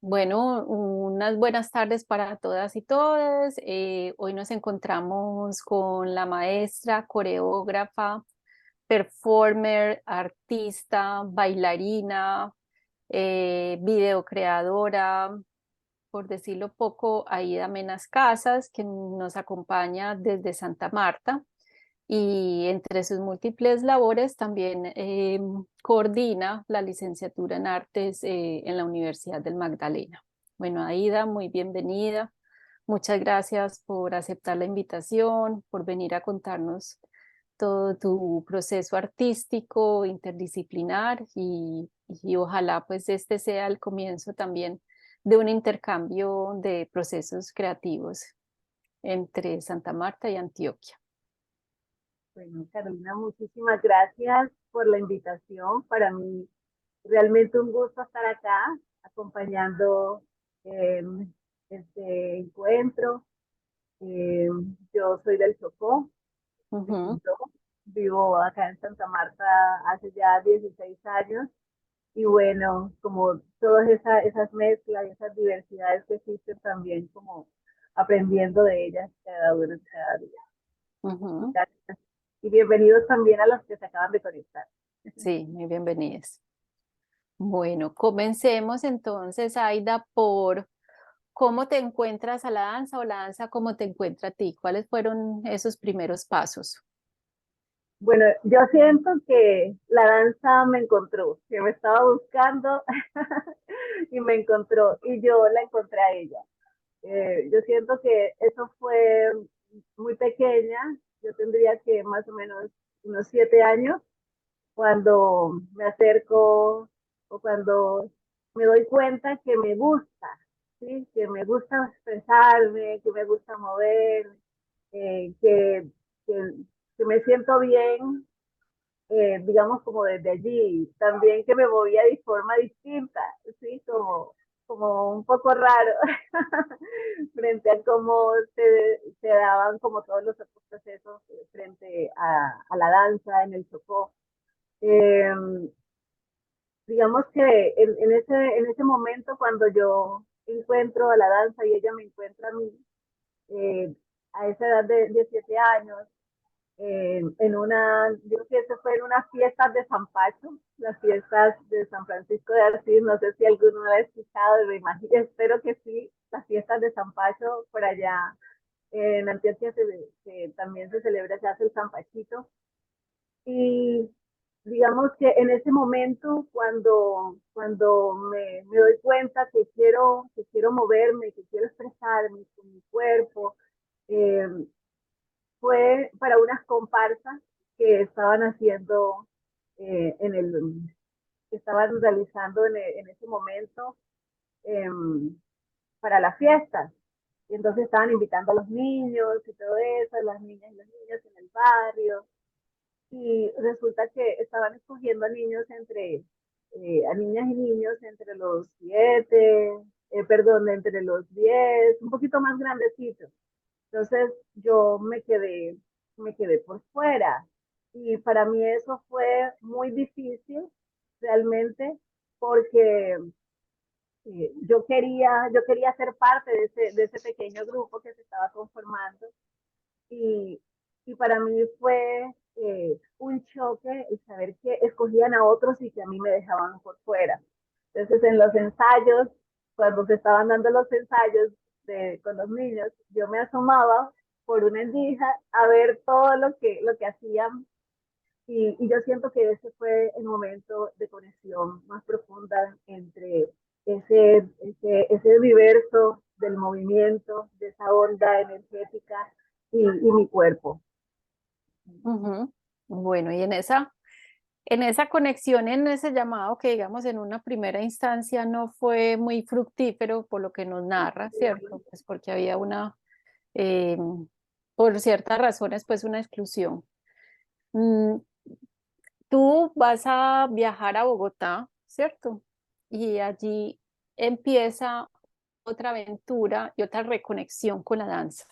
Bueno, unas buenas tardes para todas y todos. Hoy nos encontramos con la maestra, coreógrafa, performer, artista, bailarina, videocreadora, por decirlo poco, Aida Menas Casas, que nos acompaña desde Santa Marta y entre sus múltiples labores también coordina la licenciatura en artes en la Universidad del Magdalena. Bueno, Aida, muy bienvenida. Muchas gracias por aceptar la invitación, por venir a contarnos todo tu proceso artístico, interdisciplinar y ojalá pues este sea el comienzo también de un intercambio de procesos creativos entre Santa Marta y Antioquia. Bueno, Carolina, muchísimas gracias por la invitación. Para mí, realmente un gusto estar acá acompañando eh, este encuentro. Eh, yo soy del Chocó, de Ujú. Quindío. Vivo acá en Santa Marta hace ya 16 años. Y bueno, como todas esas mezclas y esas diversidades que existen también, como aprendiendo de ellas cada día. Ujú. Gracias. Y bienvenidos también a los que se acaban de conectar. Sí, muy bienvenidas. Bueno, comencemos entonces, Aida, por cómo te encuentras a la danza o la danza cómo te encuentra a ti. ¿Cuáles fueron esos primeros pasos? Bueno, yo siento que la danza me encontró, que me estaba buscando y me encontró y yo la encontré a ella. Yo siento que eso fue muy pequeña, yo tendría que más o menos unos 7 años cuando me acerco o cuando me doy cuenta que me gusta, ¿sí? Que me gusta expresarme, que me gusta mover, eh, que, que, que me siento bien, digamos, como desde allí. También que me movía de forma distinta, ¿sí? Como un poco raro frente a cómo se daban como todos los otros procesos frente a la danza en el Chocó. Eh, digamos que en ese momento cuando yo encuentro a la danza y ella me encuentra a mí, eh, a esa edad de 7 años, yo creo que eso fue en unas fiestas de San Pacho, las fiestas de San Francisco de Asís, no sé si alguno lo ha escuchado, me imagino, espero que sí, las fiestas de San Pacho por allá en Antioquia también se celebra, se hace el San Pachito. Y digamos que en ese momento, cuando me doy cuenta que quiero moverme, que quiero expresarme con mi cuerpo, eh, fue para unas comparsas que estaban haciendo que estaban realizando en ese momento eh, para las fiestas. Y entonces estaban invitando a los niños y todo eso, las niñas y los niños en el barrio. Y resulta que estaban escogiendo a niñas y niños entre los 7, perdón, entre los 10, un poquito más grandecitos. Entonces yo me quedé por fuera. Y para mí eso fue muy difícil realmente porque yo quería ser parte de ese pequeño grupo que se estaba conformando y, y para mí fue un choque el saber que escogían a otros y que a mí me dejaban por fuera. Entonces, en los ensayos, cuando se estaban dando los ensayos con los niños, yo me asomaba por una endija a ver todo lo que hacían y yo siento que ese fue el momento de conexión más profunda entre ese universo del movimiento, de esa onda energética y mi cuerpo. Ujú. Bueno, y en esa conexión, en ese llamado que digamos en una primera instancia no fue muy fructífero por lo que nos narra, ¿cierto? Pues porque había eh, por ciertas razones, pues una exclusión. Mm, Tú vas a viajar a Bogotá, ¿cierto? Y allí empieza otra aventura y otra reconexión con la danza.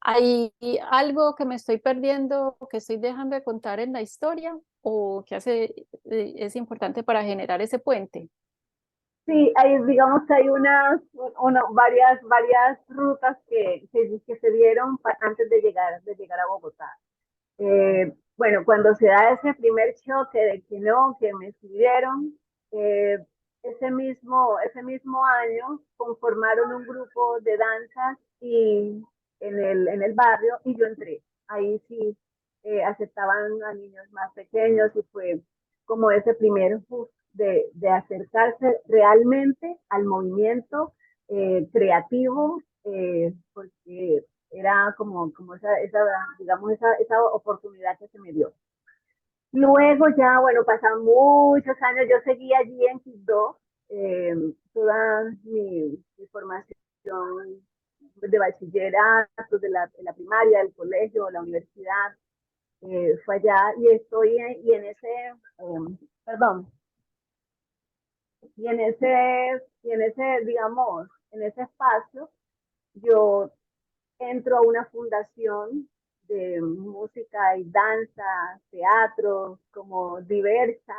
¿Hay algo que me estoy perdiendo, que estoy dejando de contar en la historia o que es importante para generar ese puente? Sí, hay, digamos que hay varias rutas que se dieron antes de llegar a Bogotá. Bueno, cuando se da ese primer choque de que no, que me escribieron, eh, ese mismo año conformaron un grupo de danzas en el barrio y yo entré. Ahí sí aceptaban a niños más pequeños y fue como ese primer push de acercarse realmente al movimiento creativo, porque era como digamos, esa oportunidad que se me dio. Luego ya, bueno, pasan muchos años, yo seguí allí en Quibdó, toda mi formación de bachillerato, de la primaria, del colegio, la universidad, fue allá y estoy y en ese, perdón, digamos, en ese espacio, yo entro a una fundación de música y danza, teatro, como diversa,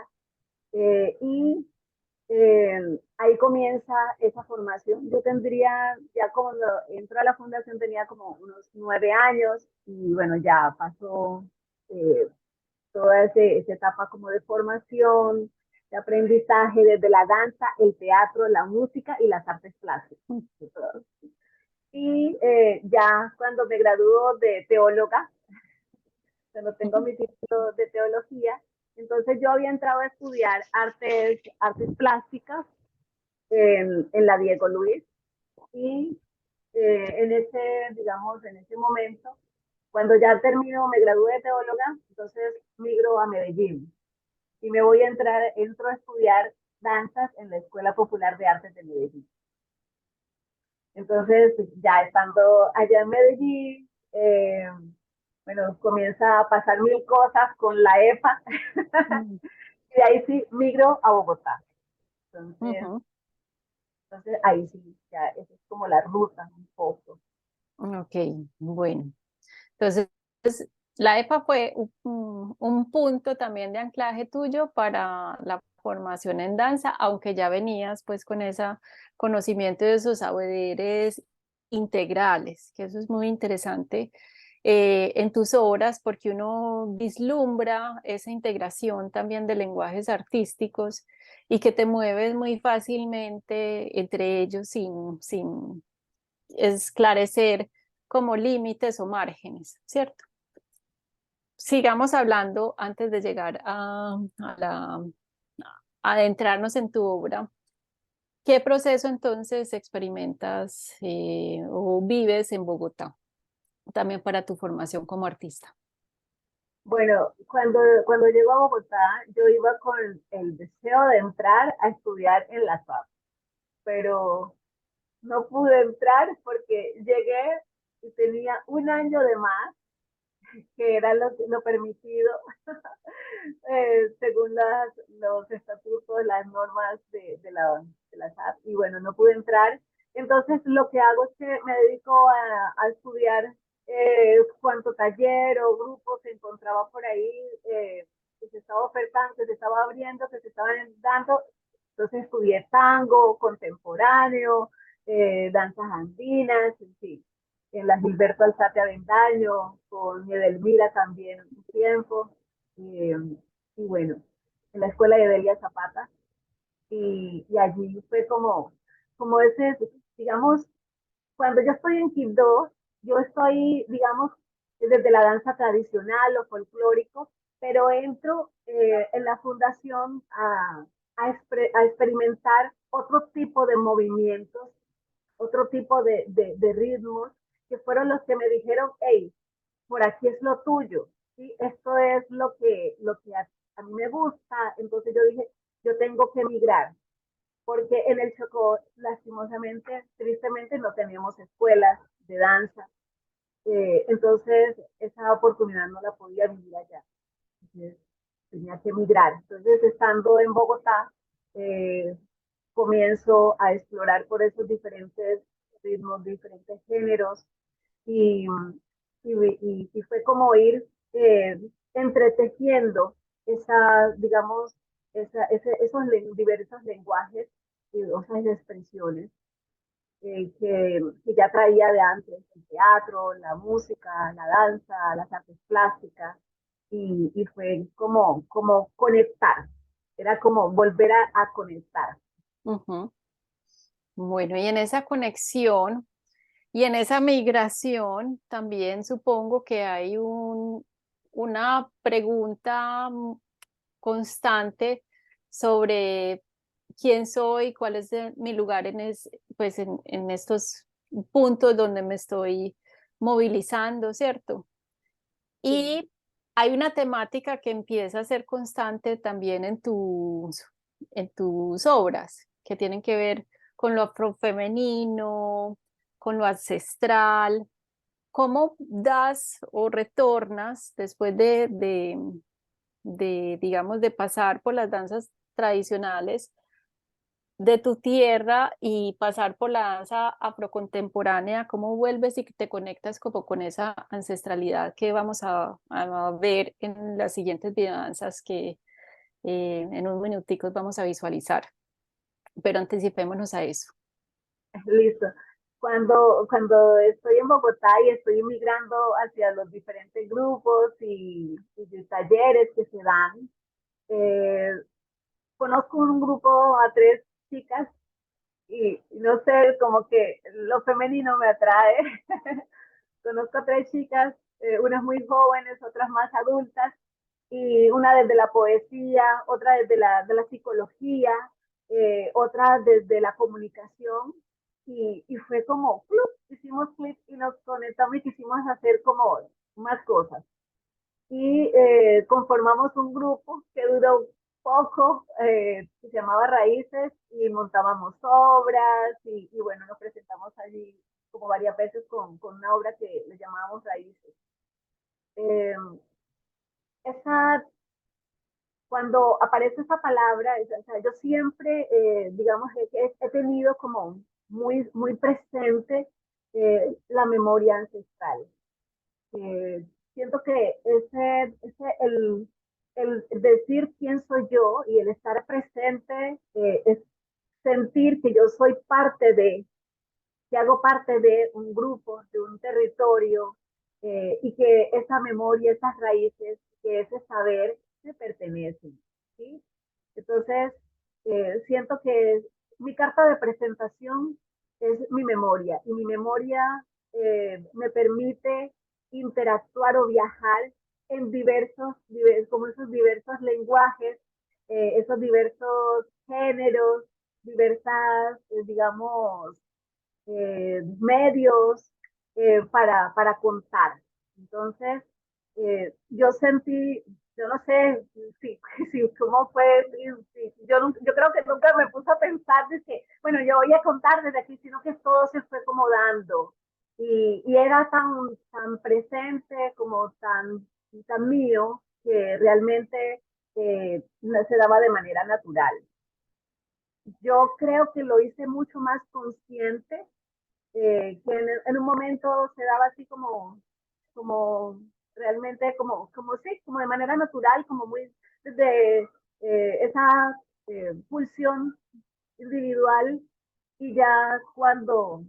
y ahí comienza esa formación. Yo tendría, ya cuando entro a la fundación tenía como unos 9 años y bueno, ya pasó eh, toda esa etapa como de formación, de aprendizaje desde la danza, el teatro, la música y las artes plásticas. Y ya cuando me graduó de teóloga, cuando tengo mi título de teología, entonces yo había entrado a estudiar artes plásticas en la Diego Luis y digamos, en ese momento, cuando ya termino, me gradué de teóloga, entonces migro a Medellín y me voy a entro a estudiar danzas en la Escuela Popular de Artes de Medellín. Entonces, ya estando allá en Medellín, bueno, comienza a pasar mil cosas con la EPA Mm. y ahí sí migro a Bogotá. Entonces, Ujú. entonces ahí sí, ya esa es como la ruta un poco. Ok, bueno. Entonces, la EPA fue un punto también de anclaje tuyo para la formación en danza, aunque ya venías pues con ese conocimiento de esos saberes integrales, que eso es muy interesante en tus obras porque uno vislumbra esa integración también de lenguajes artísticos y que te mueves muy fácilmente entre ellos sin esclarecer como límites o márgenes, ¿cierto? Sigamos hablando antes de llegar a adentrarnos en tu obra. ¿Qué proceso entonces experimentas o vives en Bogotá, también para tu formación como artista? Bueno, cuando llego a Bogotá, yo iba con el deseo de entrar a estudiar en la SAP, pero no pude entrar porque llegué y tenía un año de más, que era lo permitido según los estatutos, las normas de la SAP, y bueno, no pude entrar. Entonces, lo que hago es que me dedico a estudiar cuánto taller o grupo se encontraba por ahí, que se estaba ofertando, que se estaba abriendo, que se estaban dando. Entonces, estudié tango, contemporáneo, danzas andinas, en fin. En la Gilberto Alzate Avendaño, con Edelmira también un tiempo. Eh, y bueno, en la escuela de Delia Zapata, y allí fue como ese, digamos, cuando yo estoy en Quibdó, yo estoy, digamos, desde la danza tradicional o folclórico, pero entro en la fundación a experimentar otro tipo de movimientos, otro tipo de ritmos, que fueron los que me dijeron, hey, por aquí es lo tuyo, ¿sí? Esto es lo que a mí me gusta. Entonces yo dije, yo tengo que emigrar, porque en el Chocó, lastimosamente, tristemente, no teníamos escuelas de danza. Entonces, esa oportunidad no la podía vivir allá. Entonces, tenía que emigrar. Entonces, estando en Bogotá, eh, comienzo a explorar por esos diferentes ritmos, diferentes géneros, y, y fue como ir entretejiendo digamos, esos diversos lenguajes otras expresiones que ya traía de antes, el teatro, la música, la danza, las artes plásticas, y fue como conectar, era como volver a conectar. Ujú. Bueno, y en esa conexión y en esa migración también supongo que hay una pregunta constante sobre quién soy, cuál es mi lugar pues en estos puntos donde me estoy movilizando, ¿cierto? Sí. Y hay una temática que empieza a ser constante también en tus obras, que tienen que ver con lo afrofemenino, con lo ancestral. ¿Cómo das o retornas después digamos, de pasar por las danzas tradicionales de tu tierra y pasar por la danza afrocontemporánea? ¿Cómo vuelves y te conectas como con esa ancestralidad que vamos a ver en las siguientes danzas que en unos minuticos vamos a visualizar? Pero anticipémonos a eso. Listo. Cuando estoy en Bogotá y estoy migrando hacia los diferentes grupos y talleres que se dan, eh, conozco un grupo a tres chicas y no sé, como que lo femenino me atrae. Conozco a tres chicas, unas muy jóvenes, otras más adultas, y una desde la poesía, otra desde la psicología, otra desde la comunicación, y fue como, ¡plup! Hicimos clic y nos conectamos y quisimos hacer como más cosas. Y conformamos un grupo que duró poco, que se llamaba Raíces, y montábamos obras, y bueno, nos presentamos allí como varias veces con una obra que le llamábamos Raíces. Eh, esa cuando aparece esa palabra, o sea, yo siempre, digamos, he tenido como muy presente la memoria ancestral. Siento que el decir quién soy yo y el estar presente es sentir que yo soy parte que hago parte de un grupo, de un territorio, y que esa memoria, esas raíces, que ese saber me pertenecen. ¿Sí? Entonces, siento que mi carta de presentación es mi memoria, y mi memoria me permite interactuar o viajar en como esos diversos lenguajes, esos diversos géneros, diversas, digamos, medios para contar. Entonces, yo sentí, yo no sé si cómo fue, yo creo que nunca me puse a pensar de que, bueno, yo voy a contar desde aquí, sino que todo se fue como dando. Y era tan presente, como tan mío, que realmente no se daba de manera natural. Yo creo que lo hice mucho más consciente, que en un momento se daba así como realmente como sí, como de manera natural, como muy desde esa pulsión individual, y ya cuando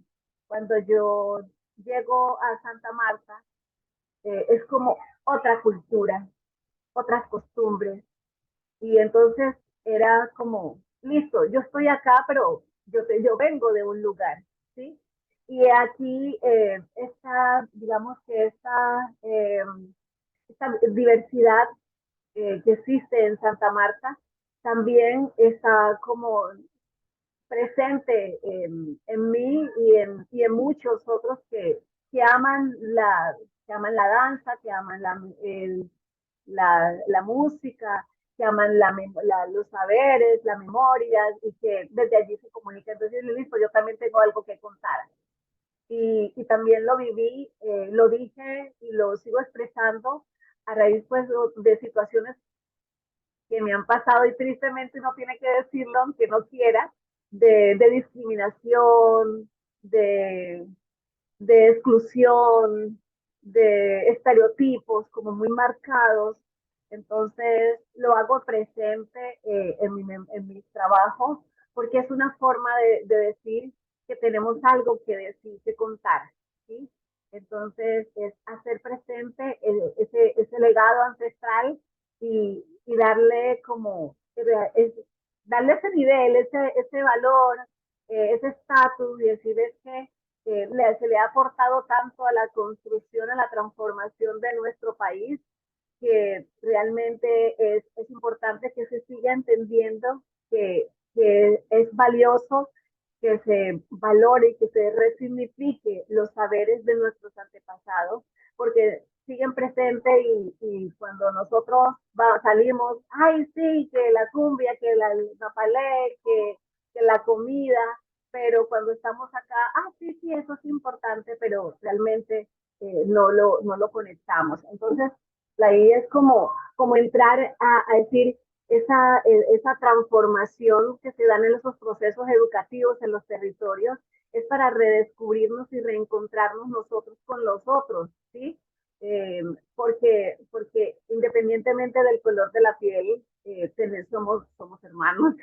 yo llego a Santa Marta, es como otra cultura, otras costumbres, y entonces era como, listo, yo estoy acá, pero yo vengo de un lugar, ¿sí? Y aquí digamos que esta diversidad que existe en Santa Marta también está como presente en mí y en muchos otros que aman la danza, que aman la música, que aman los saberes, la memoria, y que desde allí se comunica. Entonces, listo, yo también tengo algo que contar. Y también lo viví, lo dije y lo sigo expresando a raíz pues de situaciones que me han pasado, y tristemente uno tiene que decirlo aunque no quiera, de discriminación, de, de exclusión, de estereotipos como muy marcados. Entonces lo hago presente en mis trabajos, porque es una forma de decir que tenemos algo que decir, que contar, ¿sí? Entonces, es hacer presente ese legado ancestral y darle como, es, darle ese nivel, ese valor, ese estatus y decir es que se le ha aportado tanto a la construcción, a la transformación de nuestro país, que realmente es importante que se siga entendiendo que es valioso que se valore y que se resignifique los saberes de nuestros antepasados, porque siguen presentes y cuando nosotros salimos, ay, sí, que la cumbia, que la napalé, que la comida, pero cuando estamos acá, ah, sí, sí, eso es importante, pero realmente no lo conectamos. Entonces, ahí es como entrar a decir, esa transformación que se dan en esos procesos educativos en los territorios es para redescubrirnos y reencontrarnos nosotros con los otros, ¿sí? Porque independientemente del color de la piel, somos hermanos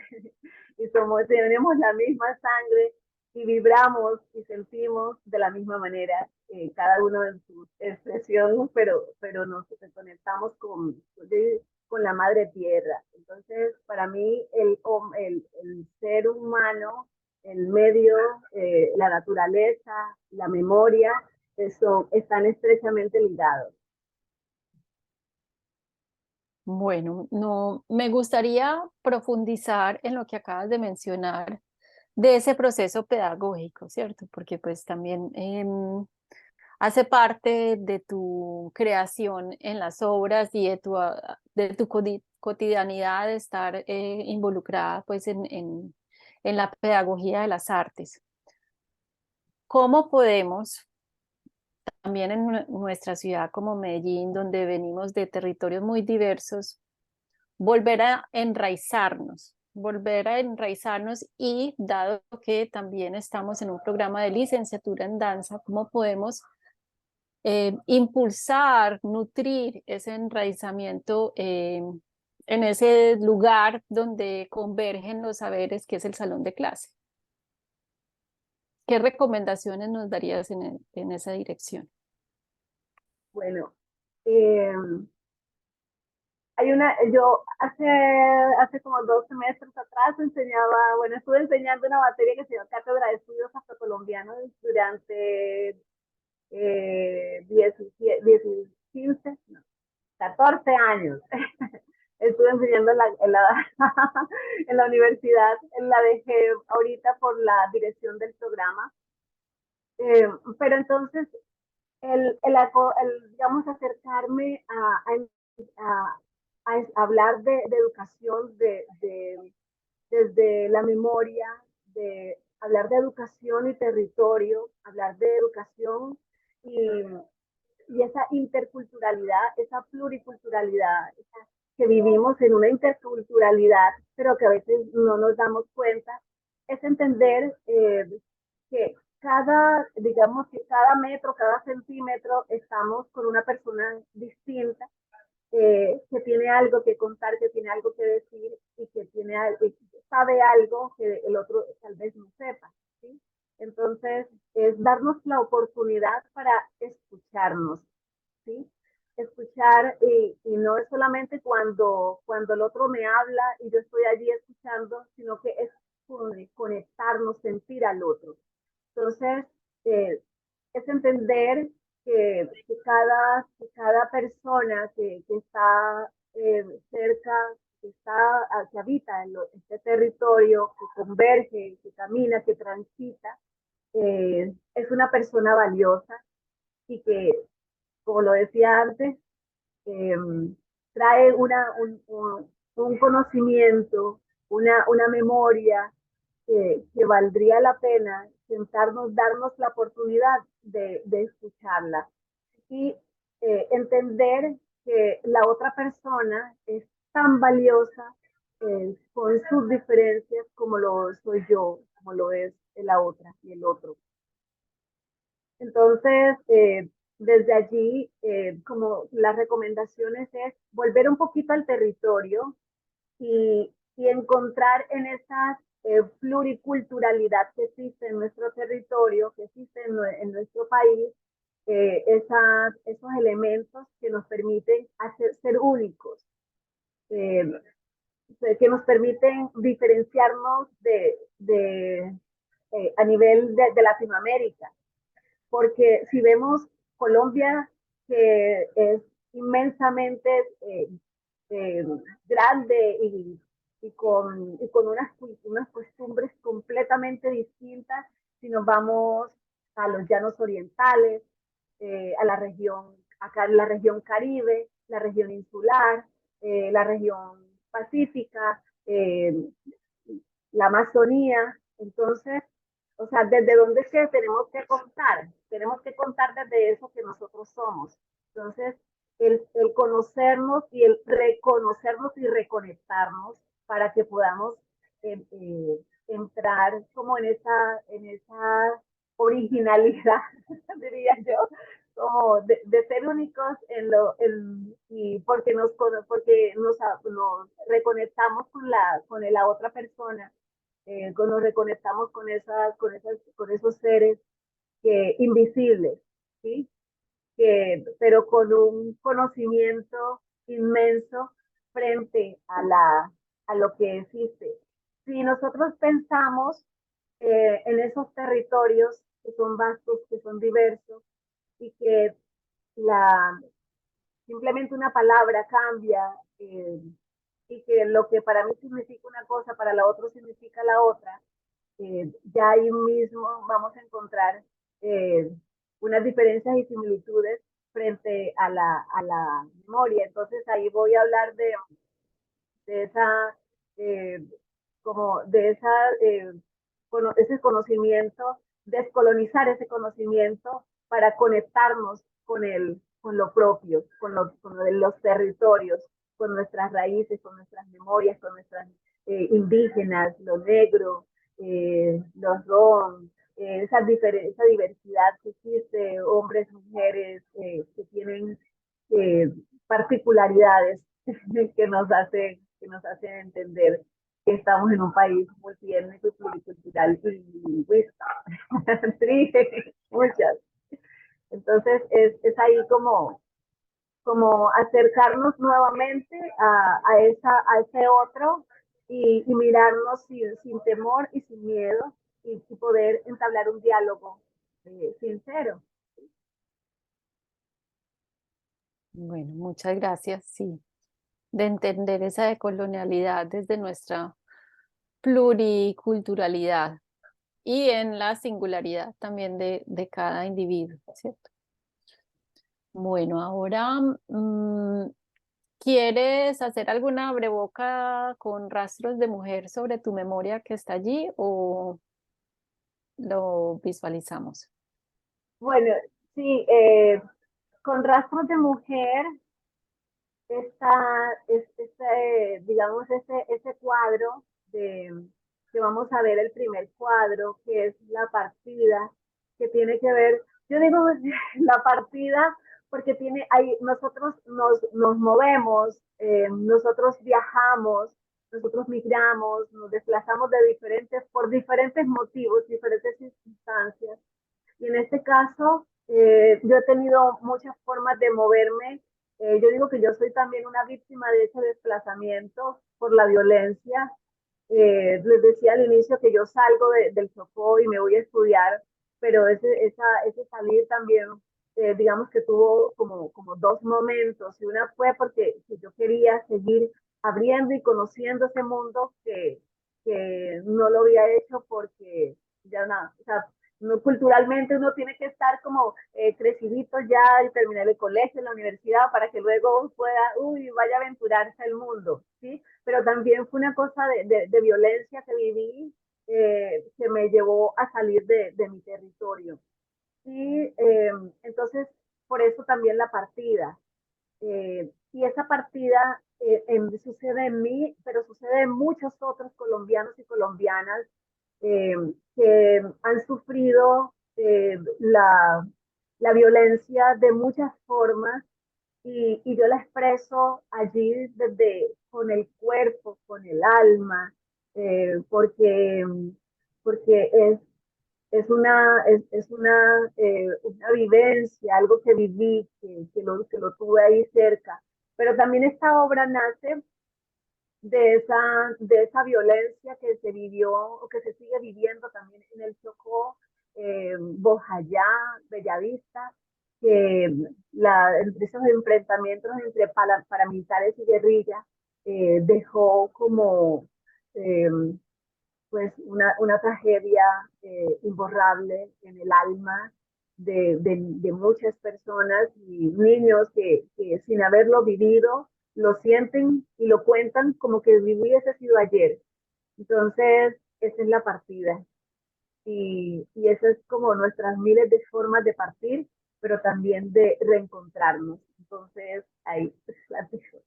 y tenemos la misma sangre y vibramos y sentimos de la misma manera, cada uno en su expresión, pero nos conectamos con la madre tierra. Entonces, para mí, el ser humano, el medio, la naturaleza, la memoria, eso, están estrechamente ligados. Bueno, no, me gustaría profundizar en lo que acabas de mencionar de ese proceso pedagógico, ¿cierto? Porque pues también hace parte de tu creación en las obras y de tu cotidianidad de estar involucrada pues en la pedagogía de las artes. ¿Cómo podemos también en nuestra ciudad como Medellín, donde venimos de territorios muy diversos, volver a enraizarnos y dado que también estamos en un programa de licenciatura en danza, cómo podemos impulsar, nutrir ese enraizamiento en ese lugar donde convergen los saberes, que es el salón de clase? ¿Qué recomendaciones nos darías en esa dirección? Bueno, eh, yo hace como 2 semestres atrás estuve enseñando una materia que se llama Cátedra de Estudios Afrocolombianos durante 15, no, 14 años. Estuve enseñando en la universidad, la dejé ahorita por la dirección del programa. Pero entonces, digamos, acercarme a hablar de educación desde la memoria, de hablar de educación y territorio, hablar de educación y, y esa interculturalidad, esa pluriculturalidad, que vivimos en una interculturalidad, pero que a veces no nos damos cuenta, es entender que digamos que cada metro, cada centímetro, estamos con una persona distinta, que tiene algo que contar, que tiene algo que decir y que sabe algo que el otro tal vez no sepa, ¿sí? Entonces, es darnos la oportunidad para escucharnos, ¿sí? Escuchar y no es solamente cuando el otro me habla y yo estoy allí escuchando, sino que es conectarnos, sentir al otro. Entonces, es entender que cada persona que está cerca, que habita en este territorio, que converge, que camina, que transita, es una persona valiosa y que, como lo decía antes, eh, trae un conocimiento, una memoria que valdría la pena sentarnos, darnos la oportunidad de escucharla y entender que la otra persona es tan valiosa con sus diferencias como lo soy yo, como lo es la otra y el otro. Entonces, desde allí, como las recomendaciones es volver un poquito al territorio y encontrar pluriculturalidad que existe en nuestro territorio, que existe en nuestro país, esos elementos que nos permiten ser únicos, eh, que nos permiten diferenciarnos a nivel de Latinoamérica. Porque si vemos Colombia, que es inmensamente eh, grande y con unas costumbres completamente distintas, si nos vamos a los llanos orientales, a la región, acá en la región Caribe, la región insular, la región pacífica, la Amazonía. Entonces, o sea, ¿desde dónde es que tenemos que contar? Tenemos que contar desde eso que nosotros somos. Entonces, el conocernos y el reconocernos y reconectarnos para que podamos entrar como en esa originalidad, diría yo, como de ser únicos y porque nos reconectamos con la otra persona, cuando nos reconectamos con esos seres invisibles, ¿sí? Pero con un conocimiento inmenso frente a lo que existe. Si nosotros pensamos en esos territorios que son vastos, que son diversos, y que la, simplemente una palabra cambia, y que lo que para mí significa una cosa, para la otra significa la otra, ya ahí mismo vamos a encontrar eh, unas diferencias y similitudes frente a la memoria. Entonces ahí voy a hablar de esa, eh, como de ese conocimiento, descolonizar ese conocimiento para conectarnos con lo propio, con los territorios, con nuestras raíces, con nuestras memorias, con nuestras indígenas, lo negro, los rom, esa diversidad que existe, hombres, mujeres, que tienen eh, particularidades que nos hacen entender que estamos en un país multiétnico y pluricultural y lingüista. Muchas. Entonces es ahí como acercarnos nuevamente a ese otro y mirarnos sin temor y sin miedo y poder entablar un diálogo sincero. Bueno, muchas gracias, sí, de entender esa decolonialidad desde nuestra pluriculturalidad y en la singularidad también de cada individuo, ¿cierto? Bueno, ahora, ¿quieres hacer alguna breboca con rastros de mujer sobre tu memoria que está allí o lo visualizamos? Bueno, sí, con rastros de mujer digamos, ese cuadro que vamos a ver, el primer cuadro, que es la partida, que tiene que ver, yo digo la partida porque nosotros nos movemos, nosotros viajamos, nosotros migramos, nos desplazamos por diferentes motivos, diferentes circunstancias. Y en este caso, yo he tenido muchas formas de moverme. Yo digo que yo soy también una víctima de ese desplazamiento por la violencia. Les decía al inicio que yo salgo del Chocó y me voy a estudiar, pero ese salir también, digamos que tuvo como dos momentos. Y una fue porque yo quería seguir abriendo y conociendo ese mundo que no lo había hecho porque ya nada, o sea, no, culturalmente uno tiene que estar como crecidito ya y terminar el colegio, la universidad, para que luego vaya a aventurarse al mundo, ¿sí? Pero también fue una cosa de violencia que viví, que me llevó a salir de mi territorio. Y entonces, por eso también la partida. Y esa partida sucede en mí, pero sucede en muchos otros colombianos y colombianas eh, que han sufrido la violencia de muchas formas y yo la expreso allí con el cuerpo, con el alma, porque, porque una vivencia, algo que viví, que lo tuve ahí cerca. Pero también esta obra nace de esa violencia que se vivió o que se sigue viviendo también en el Chocó, Bojayá, Bellavista, que esos enfrentamientos entre paramilitares y guerrillas dejó como eh, pues una tragedia imborrable en el alma de muchas personas y niños que sin haberlo vivido lo sienten y lo cuentan como que hubiese sido ayer. Entonces, esa es la partida. Y esa es como nuestras miles de formas de partir, pero también de reencontrarnos. Entonces, ahí la dejo.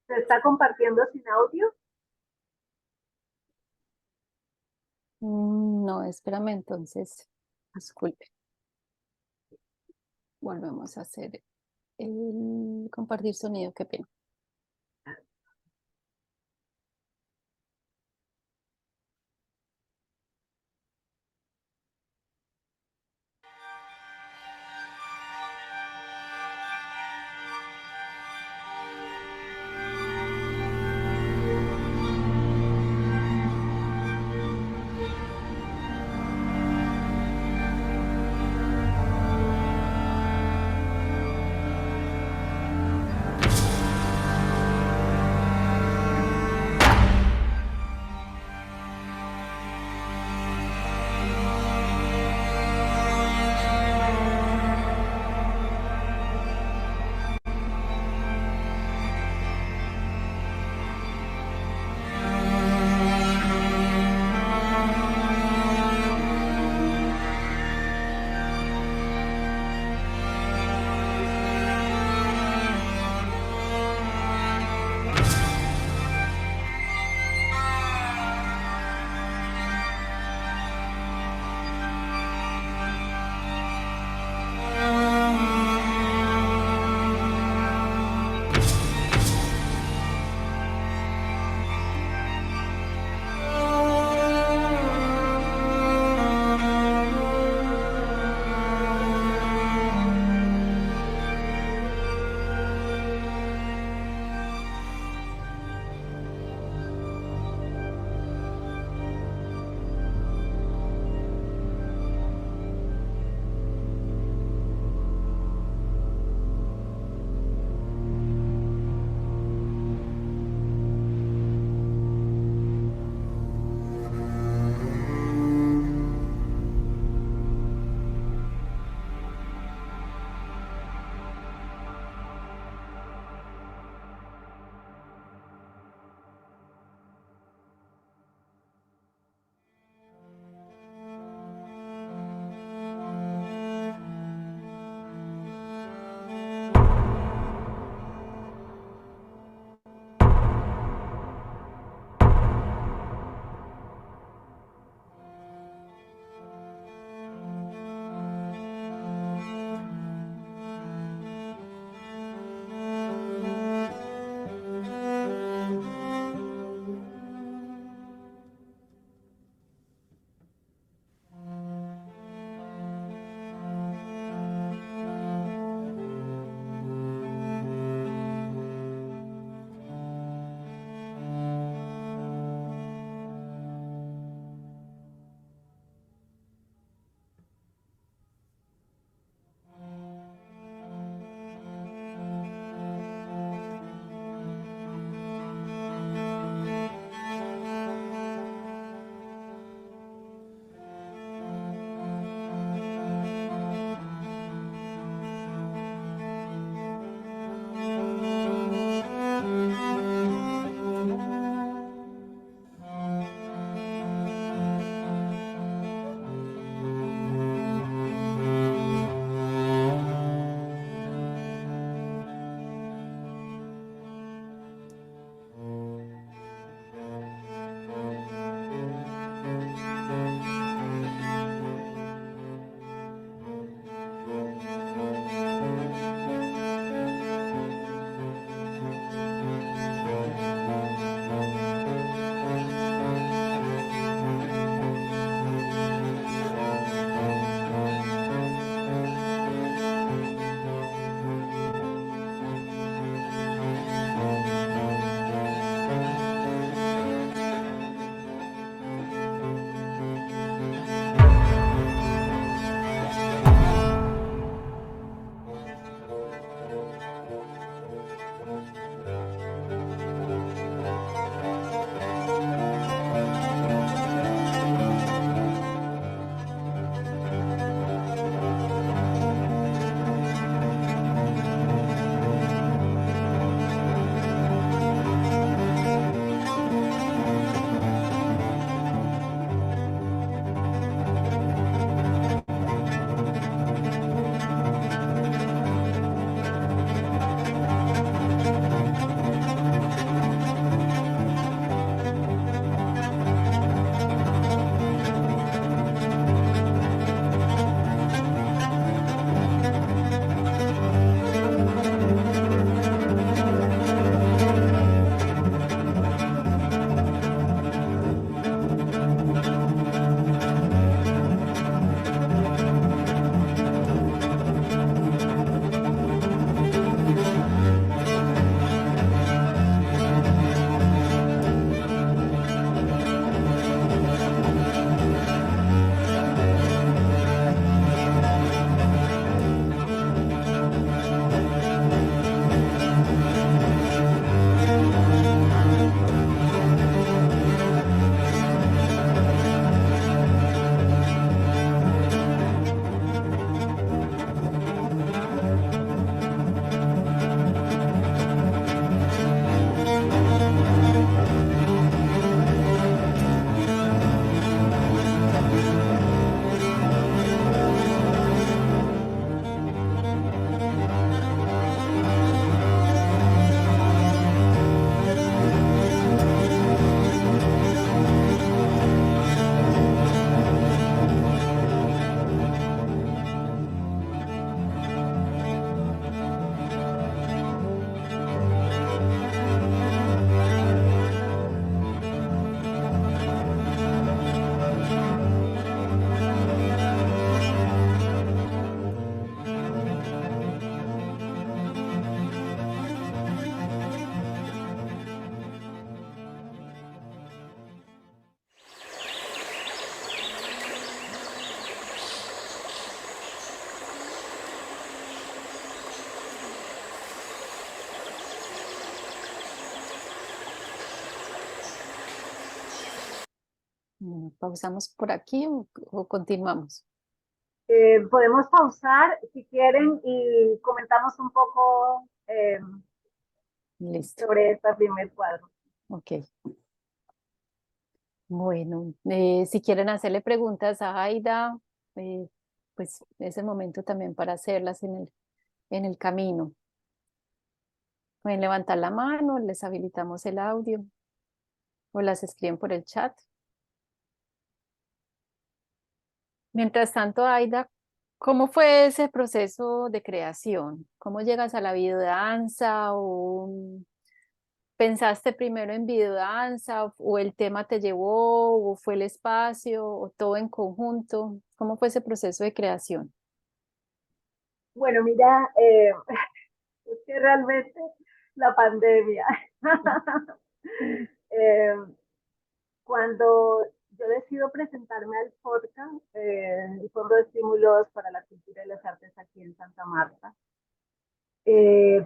¿Se está compartiendo sin audio? No, espérame entonces. Disculpe. Volvemos a hacer el compartir sonido. Qué pena. ¿Pausamos por aquí o continuamos? Podemos pausar si quieren y comentamos un poco Listo. sobre este primer cuadro. Ok. Bueno, si quieren hacerle preguntas a Aida, eh, pues es el momento también para hacerlas en el camino. Pueden levantar la mano, les habilitamos el audio o las escriben por el chat. Mientras tanto, Aida, ¿cómo fue ese proceso de creación? ¿Cómo llegas a la videodanza? ¿O pensaste primero en videodanza o el tema te llevó o fue el espacio o todo en conjunto? ¿Cómo fue ese proceso de creación? Bueno, mira, es que realmente la pandemia. eh, Cuando yo decido presentarme al FORCA, el Fondo de Estímulos para la Cultura y las Artes aquí en Santa Marta, eh,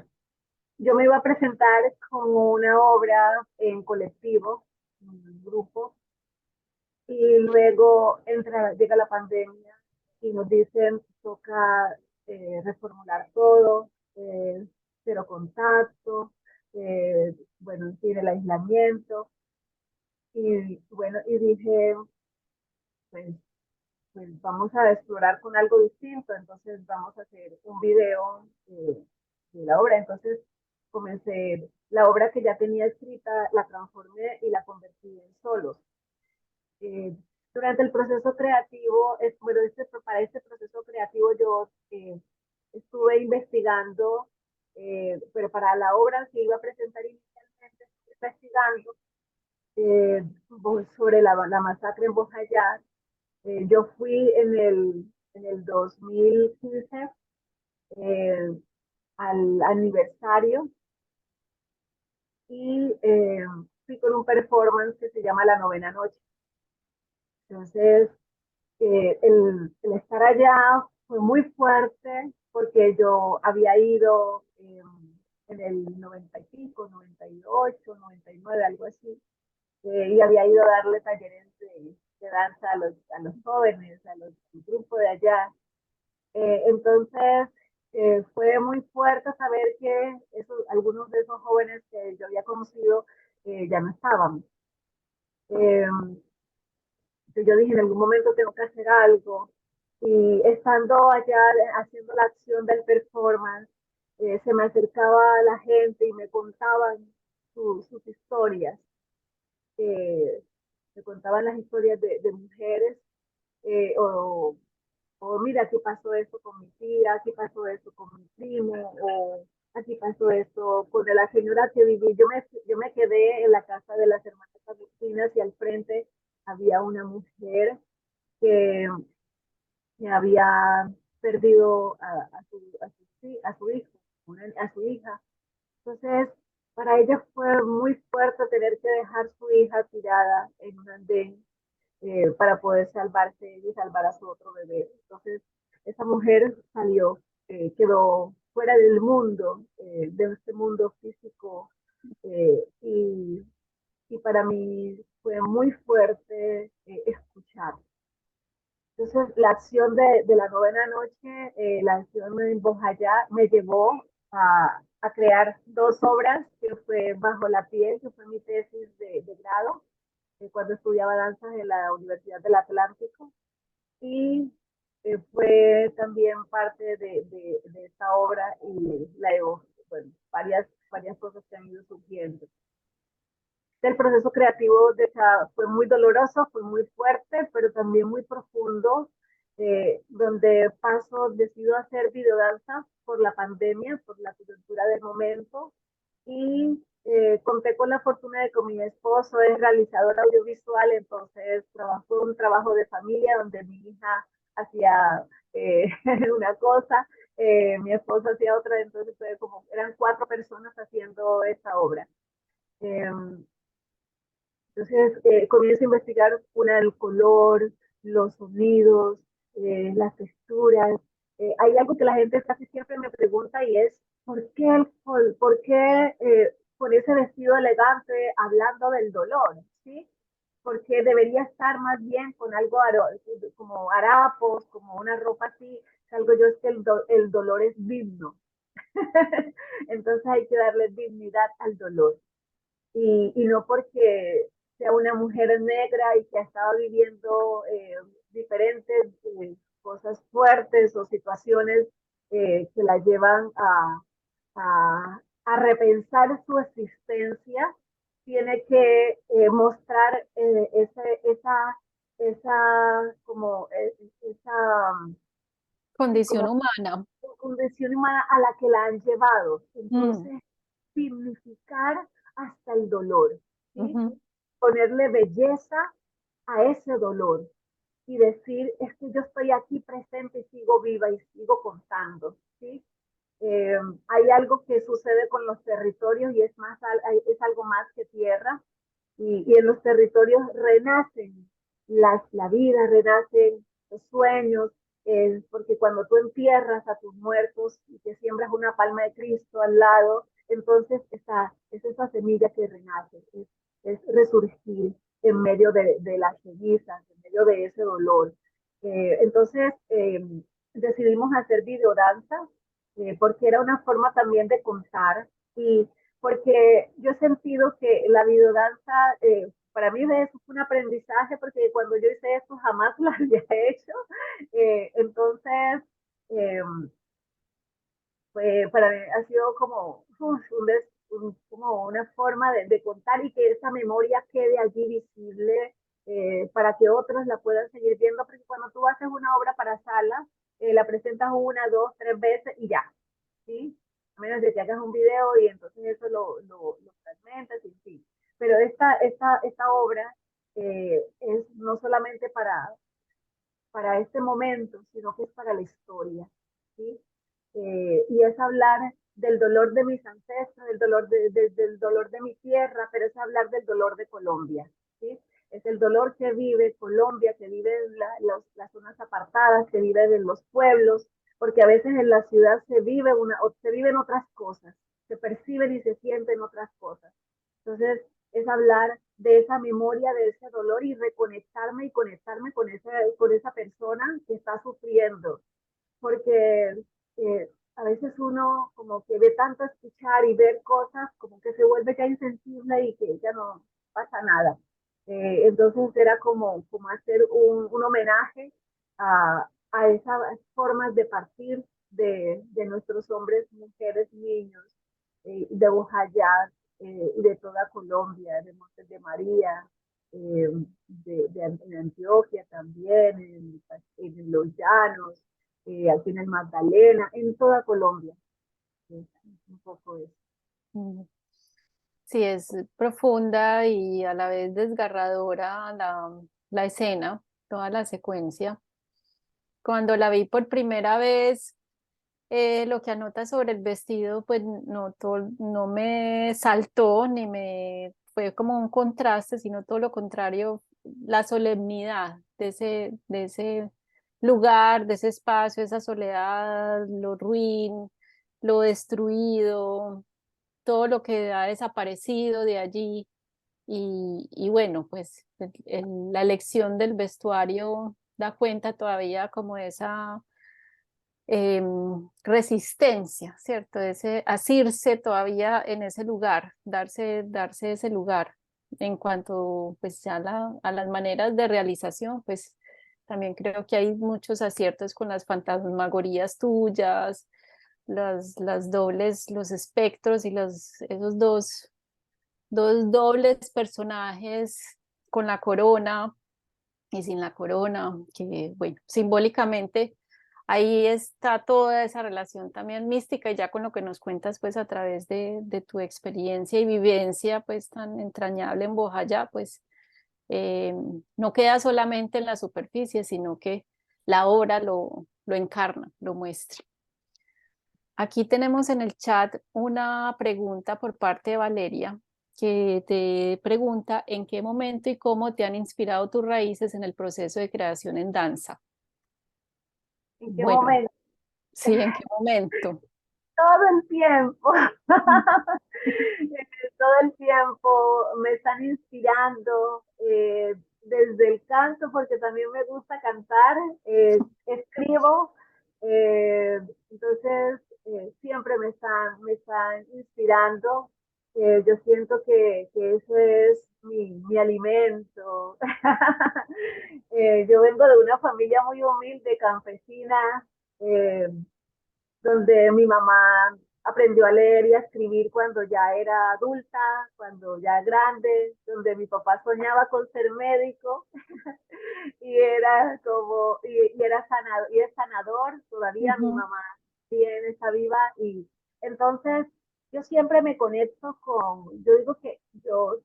yo me iba a presentar como una obra en colectivo, en un grupo, y luego llega la pandemia y nos dicen toca reformular todo, cero contacto, bueno, en fin, el aislamiento. Y bueno, y dije, pues vamos a explorar con algo distinto, entonces vamos a hacer un video de la obra. Entonces comencé la obra que ya tenía escrita, la transformé y la convertí en solos. Eh, Durante el proceso creativo, bueno, para este proceso creativo yo estuve investigando, pero para la obra que iba a presentar inicialmente, estuve investigando sobre la masacre en Bojayá. Yo fui en el 2015 eh, al aniversario y fui con un performance que se llama La Novena Noche. Entonces, el estar allá fue muy fuerte porque yo había ido en el 95, 98, 99, algo así, y había ido a darle talleres de danza a los jóvenes, al grupo de allá. Entonces, fue muy fuerte saber que algunos de esos jóvenes que yo había conocido ya no estaban. Eh, yo dije, en algún momento tengo que hacer algo. Y estando allá haciendo la acción del performance, se me acercaba a la gente y me contaban sus historias. Eh, Me contaban las historias de mujeres eh, o, mira, aquí pasó esto con mi tía, aquí pasó esto con mi primo, o aquí pasó esto con la señora que viví. Yo me quedé en la casa de las hermanas Agustinas y al frente había una mujer que, que había perdido a su hijo, a su hija. Entonces, para ella fue muy fuerte tener que dejar su hija tirada en un andén para poder salvarse y salvar a su otro bebé. Entonces, esa mujer salió, quedó fuera del mundo, de este mundo físico, y para mí fue muy fuerte escuchar. Entonces, la acción de la novena noche, la acción en Bojayá, me llevó a crear dos obras, que fue Bajo la piel, que fue mi tesis de grado, cuando estudiaba danzas en la Universidad del Atlántico, y fue también parte de esta obra y bueno, varias cosas que han ido surgiendo. El proceso creativo fue muy doloroso, fue muy fuerte, pero también muy profundo, donde decido hacer videodanza por la pandemia, por la coyuntura del momento, y conté con la fortuna de que mi esposo es realizador audiovisual, entonces trabajó un trabajo de familia donde mi hija hacía una cosa, mi esposo hacía otra, entonces eran cuatro personas haciendo esta obra. Eh, entonces comienzo a investigar el color, los sonidos, las texturas. Hay algo que la gente casi siempre me pregunta y es, ¿por qué con ese vestido elegante hablando del dolor? ¿Sí? porque debería estar más bien con algo como harapos, como una ropa así. Algo yo es que el dolor es digno. Entonces hay que darle dignidad al dolor. Y no porque sea una mujer negra y que ha estado viviendo diferentes cosas fuertes o situaciones que la llevan a repensar su existencia, tiene que mostrar como esa, sí, Condición como humana. condición humana a la que la han llevado. Mm, Entonces, significar hasta el dolor, ¿sí? ujú. Ponerle belleza a ese dolor y decir, es que yo estoy aquí presente y sigo viva y sigo contando, ¿sí? Hay algo que sucede con los territorios y es algo más que tierra, y en los territorios renacen la vida, renacen los sueños, porque cuando tú entierras a tus muertos y te siembras una palma de Cristo al lado, entonces es esa semilla que renace, es resurgir en medio de las cenizas, en medio de ese dolor. Entonces decidimos hacer videodanza porque era una forma también de contar y porque yo he sentido que la videodanza para mí eso fue un aprendizaje porque cuando yo hice esto jamás lo había hecho. Entonces, eh, para mí ha sido como, como una forma de contar y que esa memoria quede allí visible para que otros la puedan seguir viendo, porque cuando tú haces una obra para sala, la presentas una, dos, tres veces y ya, ¿sí? A menos de que hagas un video y entonces eso lo fragmentas y sí. Pero esta obra es no solamente para este momento, sino que es para la historia, ¿sí? Y es hablar del dolor de mis ancestros, del dolor de mi tierra, pero es hablar del dolor de Colombia, ¿sí? Es el dolor que vive Colombia, que vive en las zonas apartadas, que vive en los pueblos, porque a veces en la ciudad se viven otras cosas, se perciben y se sienten otras cosas. Entonces, es hablar de esa memoria, de ese dolor y reconectarme y conectarme con esa persona que está sufriendo. Porque a veces uno como que ve tanto escuchar y ver cosas como que se vuelve ya insensible y que ya no pasa nada. Entonces era como hacer un homenaje a esas formas de partir de nuestros hombres, mujeres, niños, de Bojayá, de toda Colombia, de Montes de María, en Antioquia también, en los llanos, aquí en el Magdalena, en toda Colombia. Es un poco eso. Mm. Sí, es profunda y a la vez desgarradora la escena, toda la secuencia. Cuando la vi por primera vez, lo que anota sobre el vestido, pues no me saltó ni me fue como un contraste, sino todo lo contrario, la solemnidad de ese lugar, de ese espacio, esa soledad, lo ruin, lo destruido, todo lo que ha desaparecido de allí. Y bueno, pues la elección del vestuario da cuenta todavía como de esa resistencia, ¿cierto? Ese asirse todavía en ese lugar, darse ese lugar. En cuanto pues ya a las maneras de realización, pues también creo que hay muchos aciertos con las fantasmagorías tuyas, las dobles, los espectros y esos dos dobles personajes con la corona y sin la corona, que bueno, simbólicamente ahí está toda esa relación también mística y ya con lo que nos cuentas pues a través de tu experiencia y vivencia pues tan entrañable en Bojayá, pues eh, no queda solamente en la superficie, sino que la obra lo encarna, lo muestra. Aquí tenemos en el chat una pregunta por parte de Valeria que te pregunta en qué momento y cómo te han inspirado tus raíces en el proceso de creación en danza. ¿En qué Bueno, momento? sí, ¿en qué momento? Todo el tiempo. todo el tiempo me están inspirando desde el canto, porque también me gusta cantar, escribo, eh, entonces siempre me están inspirando. Yo siento que eso es mi alimento. Yo vengo de una familia muy humilde, campesina, eh, donde mi mamá aprendió a leer y a escribir cuando ya era adulta, cuando ya grande, donde mi papá soñaba con ser médico y era como, y era sanado, y es sanador, todavía mi Ujú, mamá tiene, está viva, y entonces yo siempre me conecto con, yo digo que yo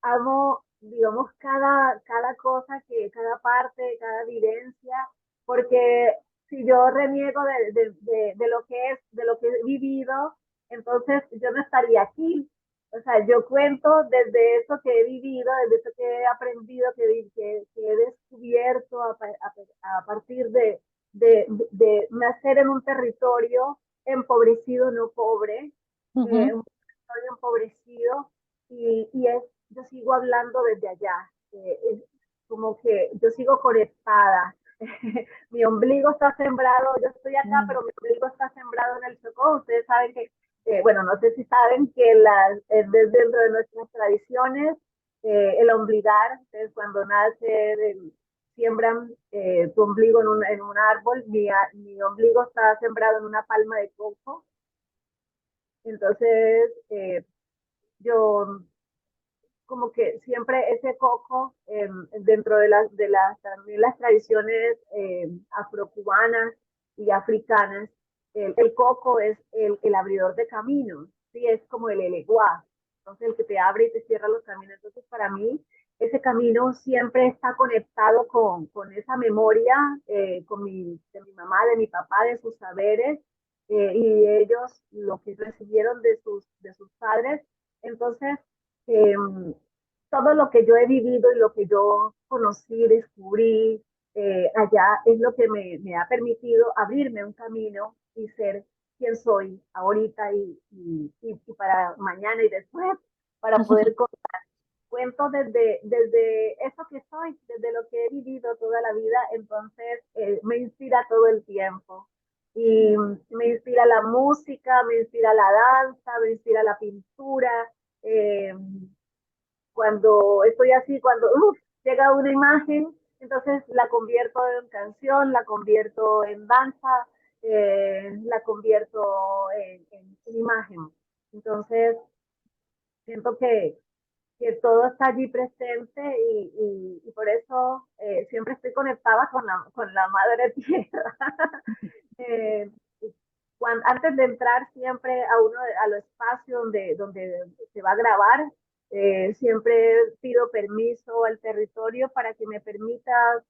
amo, digamos, cada cosa, cada parte, cada vivencia, porque si yo reniego de lo que es, de lo que he vivido, entonces yo no estaría aquí. O sea, yo cuento desde eso que he vivido, desde eso que he aprendido, que he descubierto a partir de nacer en un territorio empobrecido, no pobre, ujú, un territorio empobrecido, y es, yo sigo hablando desde allá, es como que yo sigo conectada. Mi ombligo está sembrado, yo estoy acá, mm, pero mi ombligo está sembrado en el Chocó. Ustedes saben que, bueno, no sé si saben que desde dentro de nuestras tradiciones, el ombligar es cuando nace, siembran tu ombligo en un árbol. Mi ombligo está sembrado en una palma de coco. Entonces, yo como que siempre ese coco, dentro también las tradiciones afrocubanas y africanas, el coco es el abridor de caminos, ¿sí? Es como el eleguá, entonces el que te abre y te cierra los caminos. Entonces para mí ese camino siempre está conectado con esa memoria, de mi mamá, de mi papá, de sus saberes, y ellos lo que recibieron de sus padres. Entonces, eh, todo lo que yo he vivido y lo que yo conocí, descubrí allá es lo que me ha permitido abrirme un camino y ser quien soy ahorita y para mañana y después, para poder contar cuentos desde eso que soy, desde lo que he vivido toda la vida. Entonces me inspira todo el tiempo. Y me inspira la música, me inspira la danza, me inspira la pintura. Eh, Cuando estoy así, cuando llega una imagen, entonces la convierto en canción, la convierto en danza, la convierto en imagen. Entonces, siento que todo está allí presente y por eso siempre estoy conectada con la madre tierra. eh, Antes de entrar siempre a los espacios donde se va a grabar, siempre pido permiso al territorio para que me permita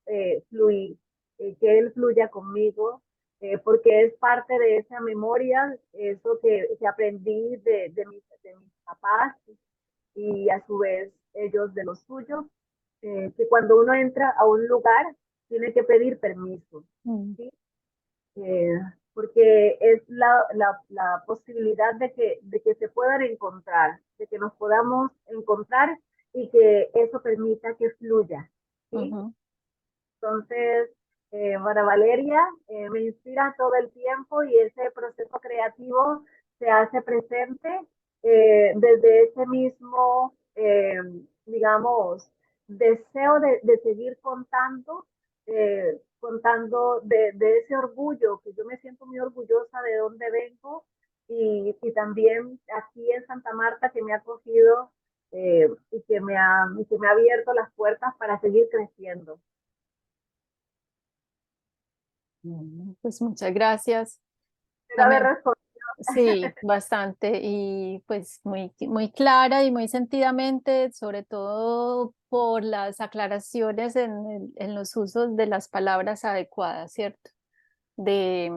fluir, que él fluya conmigo, porque es parte de esa memoria, eso que aprendí de mis papás y a su vez ellos de los suyos, que cuando uno entra a un lugar tiene que pedir permiso, mm, ¿sí? eh, Porque es la posibilidad de que se puedan encontrar, de que nos podamos encontrar y que eso permita que fluya, ¿sí? ujú. Entonces, para Valeria me inspira todo el tiempo y ese proceso creativo se hace presente desde ese mismo, digamos, deseo de seguir contando, contando de ese orgullo, que yo me siento muy orgullosa de dónde vengo y también aquí en Santa Marta que me ha acogido y que me ha abierto las puertas para seguir creciendo. Pues muchas gracias. Espero haber También, respondido. sí, bastante y pues muy clara y muy sentidamente, sobre todo por las aclaraciones en los usos de las palabras adecuadas, ¿cierto? De,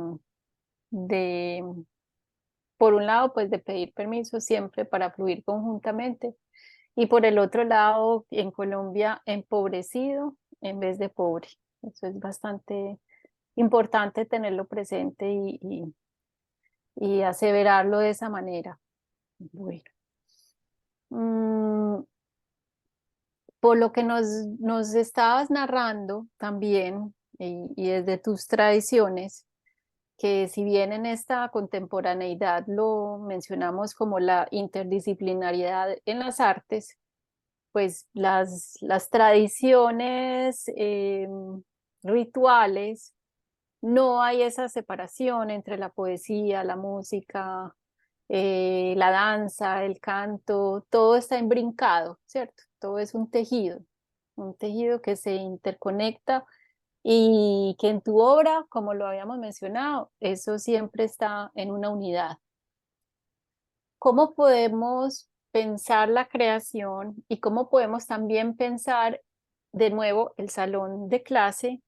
de, por un lado, pues de pedir permiso siempre para fluir conjuntamente y por el otro lado, en Colombia, empobrecido en vez de pobre. Eso es bastante importante tenerlo presente y aseverarlo de esa manera. Bueno, Mm, por lo que nos estabas narrando también, y desde tus tradiciones, que si bien en esta contemporaneidad lo mencionamos como la interdisciplinariedad en las artes, pues las tradiciones rituales, no hay esa separación entre la poesía, la música, la danza, el canto, todo está imbrincado, ¿cierto? Todo es un tejido que se interconecta y que en tu obra, como lo habíamos mencionado, eso siempre está en una unidad. ¿Cómo podemos pensar la creación y cómo podemos también pensar de nuevo el salón de clase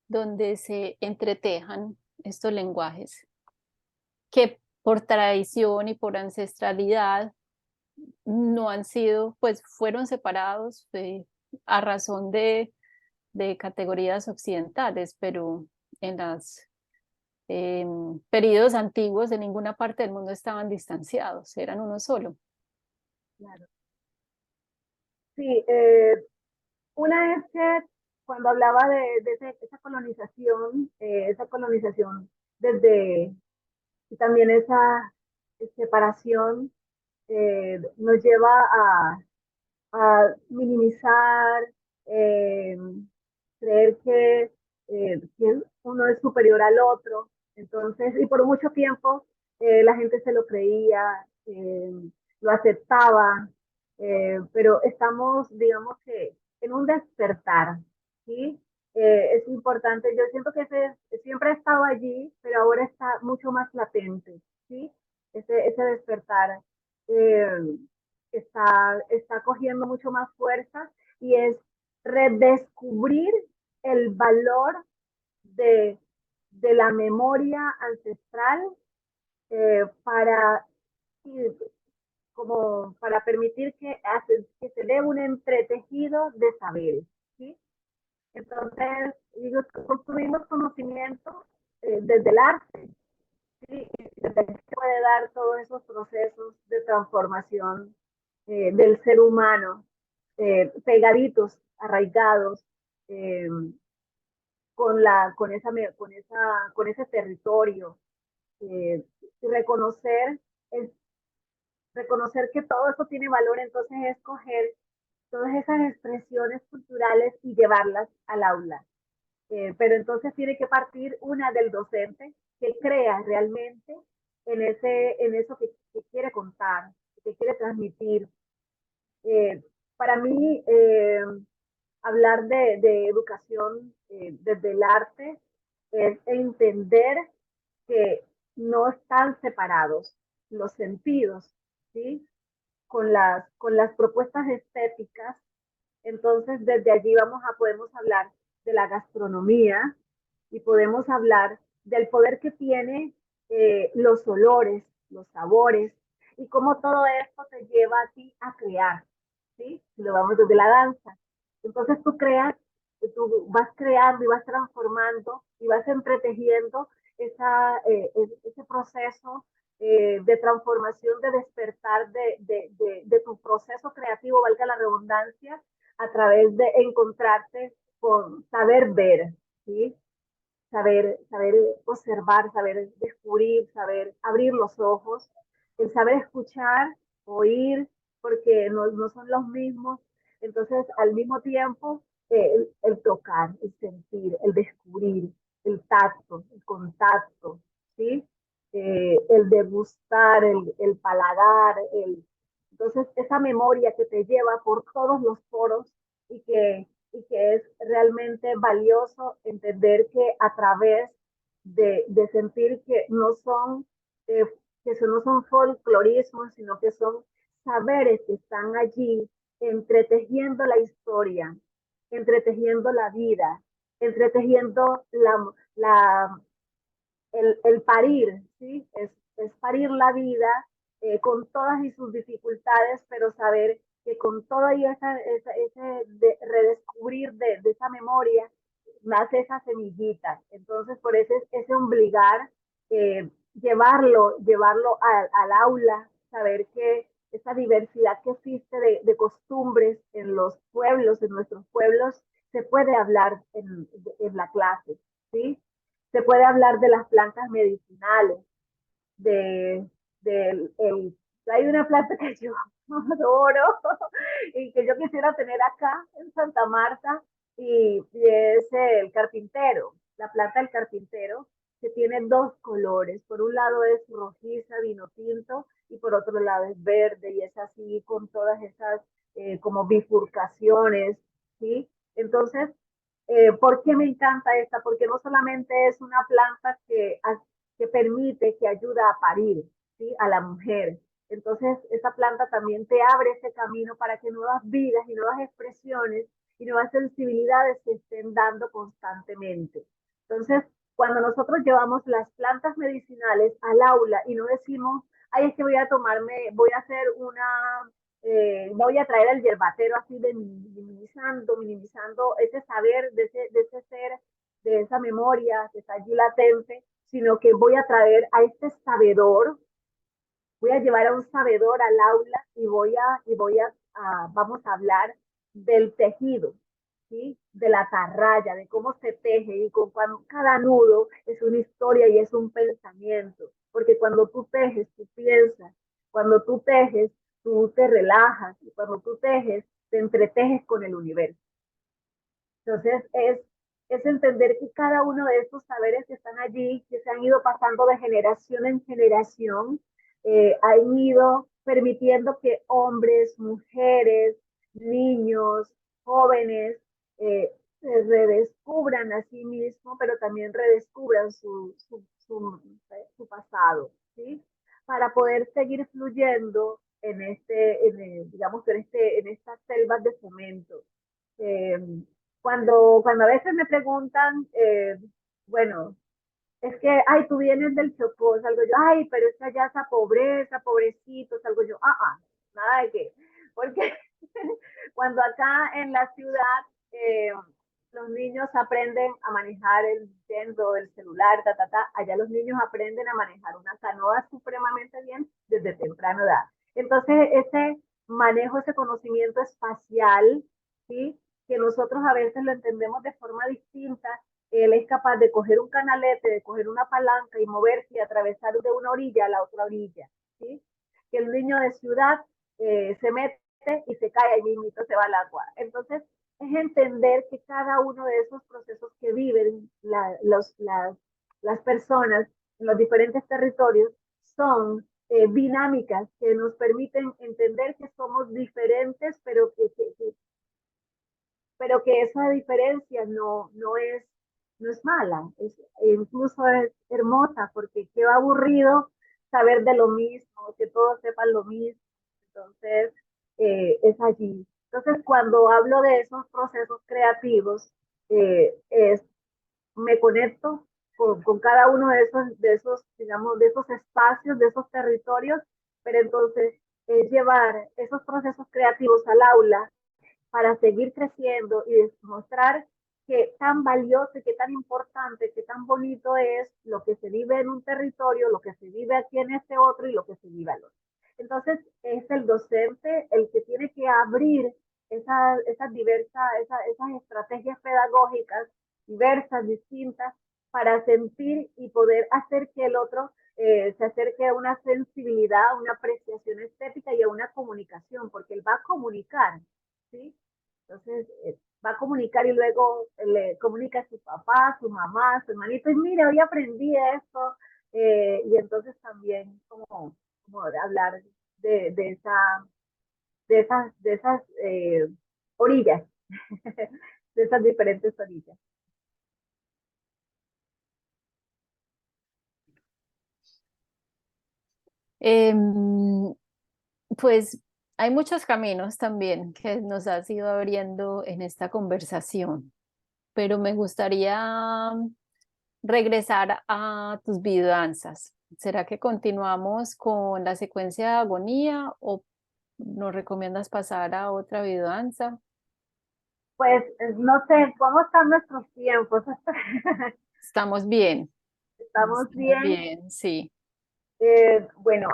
donde se entretejan estos lenguajes que por tradición y por ancestralidad no han sido, pues fueron separados a razón de categorías occidentales, pero en los periodos antiguos de ninguna parte del mundo estaban distanciados, eran uno solo. Claro. Sí, una es que cuando hablaba de esa colonización desde, y también esa separación nos lleva a minimizar, eh, creer que uno es superior al otro. Entonces, y por mucho tiempo la gente se lo creía, lo aceptaba, pero estamos, digamos que, en un despertar, ¿sí? Es importante, yo siento que siempre ha estado allí, pero ahora está mucho más latente, ¿sí? Ese despertar. Eh, está cogiendo mucho más fuerza y es redescubrir el valor de, de la memoria ancestral para, como para permitir que se dé un entretejido de saberes. ¿Sí? Entonces, digo, construimos conocimiento desde el arte. ¿Sí? Y desde ahí se puede dar todos esos procesos de transformación del ser humano, pegaditos, arraigados, eh, con ese territorio, y es, reconocer que todo eso tiene valor, entonces escoger todas esas expresiones culturales y llevarlas al aula. Pero entonces tiene que partir una del docente que crea realmente en eso que quiere contar, que quiere transmitir. Eh, para mí, hablar de educación desde el arte es entender que no están separados los sentidos, ¿sí? Con las propuestas estéticas. Entonces, desde allí podemos hablar de la gastronomía y podemos hablar del poder que tiene los olores, los sabores y cómo todo esto te lleva a ti a crear, ¿sí? Si lo vamos desde la danza. Entonces tú vas creando y vas transformando y vas entretejiendo ese proceso de transformación, de despertar de tu proceso creativo, valga la redundancia, a través de encontrarte con saber ver, ¿sí? Saber observar, saber descubrir, saber abrir los ojos, el saber escuchar, oír, porque no son los mismos. Entonces, al mismo tiempo, el tocar, el sentir, el descubrir, el tacto, el contacto, ¿sí? El degustar, el paladar, entonces esa memoria que te lleva por todos los poros y que es realmente valioso entender que a través de sentir que eh, que eso no son folclorismos, sino que son saberes que están allí entretejiendo la historia, entretejiendo la vida, entretejiendo el parir, ¿sí? Es parir la vida con todas y sus dificultades, pero saber que con todo y ese redescubrir de esa memoria nace esa semillita. Entonces, por eso es ese obligar, llevarlo al aula, saber que esa diversidad que existe de costumbres en los pueblos, en nuestros pueblos, se puede hablar en la clase, ¿sí? Se puede hablar de las plantas medicinales, de, hay una planta que yo adoro y que yo quisiera tener acá en Santa Marta y es el carpintero, la planta del carpintero, que tiene dos colores. Por un lado es rojiza, vino tinto, y por otro lado es verde y es así con todas esas como bifurcaciones, ¿sí? Entonces, ¿por qué me encanta esta? Porque no solamente es una planta que permite, que ayuda a parir, ¿sí? A la mujer. Entonces, esa planta también te abre ese camino para que nuevas vidas y nuevas expresiones y nuevas sensibilidades se estén dando constantemente. Entonces, cuando nosotros llevamos las plantas medicinales al aula y no decimos, ay, es que voy a tomarme, voy a hacer voy a traer el yerbatero así de minimizando ese saber de ese ser, de esa memoria que está allí latente, sino que voy a traer a este sabedor, voy a llevar a un sabedor al aula vamos a hablar del tejido, ¿sí? De la atarraya, de cómo se teje y con cada nudo es una historia y es un pensamiento, porque cuando tú tejes, tú piensas, cuando tú tejes, tú te relajas y cuando tú tejes, te entretejes con el universo. Entonces es entender que cada uno de estos saberes que están allí, que se han ido pasando de generación en generación, han ido permitiendo que hombres, mujeres, niños, jóvenes, se redescubran a sí mismos, pero también redescubran su pasado, ¿sí? Para poder seguir fluyendo digamos, en estas selvas de cemento. Eh, cuando a veces me preguntan, bueno, es que, ay, tú vienes del Chocó, salgo yo, ay, pero es que allá esa pobreza, pobrecito, salgo yo, nada de qué, porque cuando acá en la ciudad los niños aprenden a manejar el Nintendo, el celular, allá los niños aprenden a manejar una canoa supremamente bien desde temprana edad. Entonces, ese manejo, ese conocimiento espacial, ¿sí? Que nosotros a veces lo entendemos de forma distinta, él es capaz de coger un canalete, de coger una palanca y moverse y atravesar de una orilla a la otra orilla, ¿sí? Que el niño de ciudad se mete y se cae y mismo se va al agua. Entonces, es entender que cada uno de esos procesos que viven las personas en los diferentes territorios son dinámicas que nos permiten entender que somos diferentes, pero que esa diferencia no es mala, incluso es hermosa, porque qué aburrido saber de lo mismo, que todos sepan lo mismo. Entonces, es allí. Entonces, cuando hablo de esos procesos creativos, me conecto con cada uno digamos, de esos espacios, de esos territorios, pero entonces es llevar esos procesos creativos al aula para seguir creciendo y demostrar que tan valioso y que tan importante, que tan bonito es lo que se vive en un territorio, lo que se vive aquí en este otro y lo que se vive al otro. Entonces, es el docente el que tiene que abrir esas estrategias pedagógicas diversas, distintas, para sentir y poder hacer que el otro se acerque a una sensibilidad, a una apreciación estética y a una comunicación, porque él va a comunicar, ¿sí? Entonces, va a comunicar y luego le comunica a su papá, a su mamá, a su hermanito, y mire, hoy aprendí esto, y entonces también como de hablar de, esa, de esas orillas, de esas diferentes orillas. Em, pues hay muchos caminos también que nos has ido abriendo en esta conversación, pero me gustaría regresar a tus biodanzas. ¿Será que continuamos con la secuencia de agonía o nos recomiendas pasar a otra biodanza? Pues no sé, ¿cómo están nuestros tiempos? Estamos bien, ¿Estamos estamos bien? bien, sí. Bueno,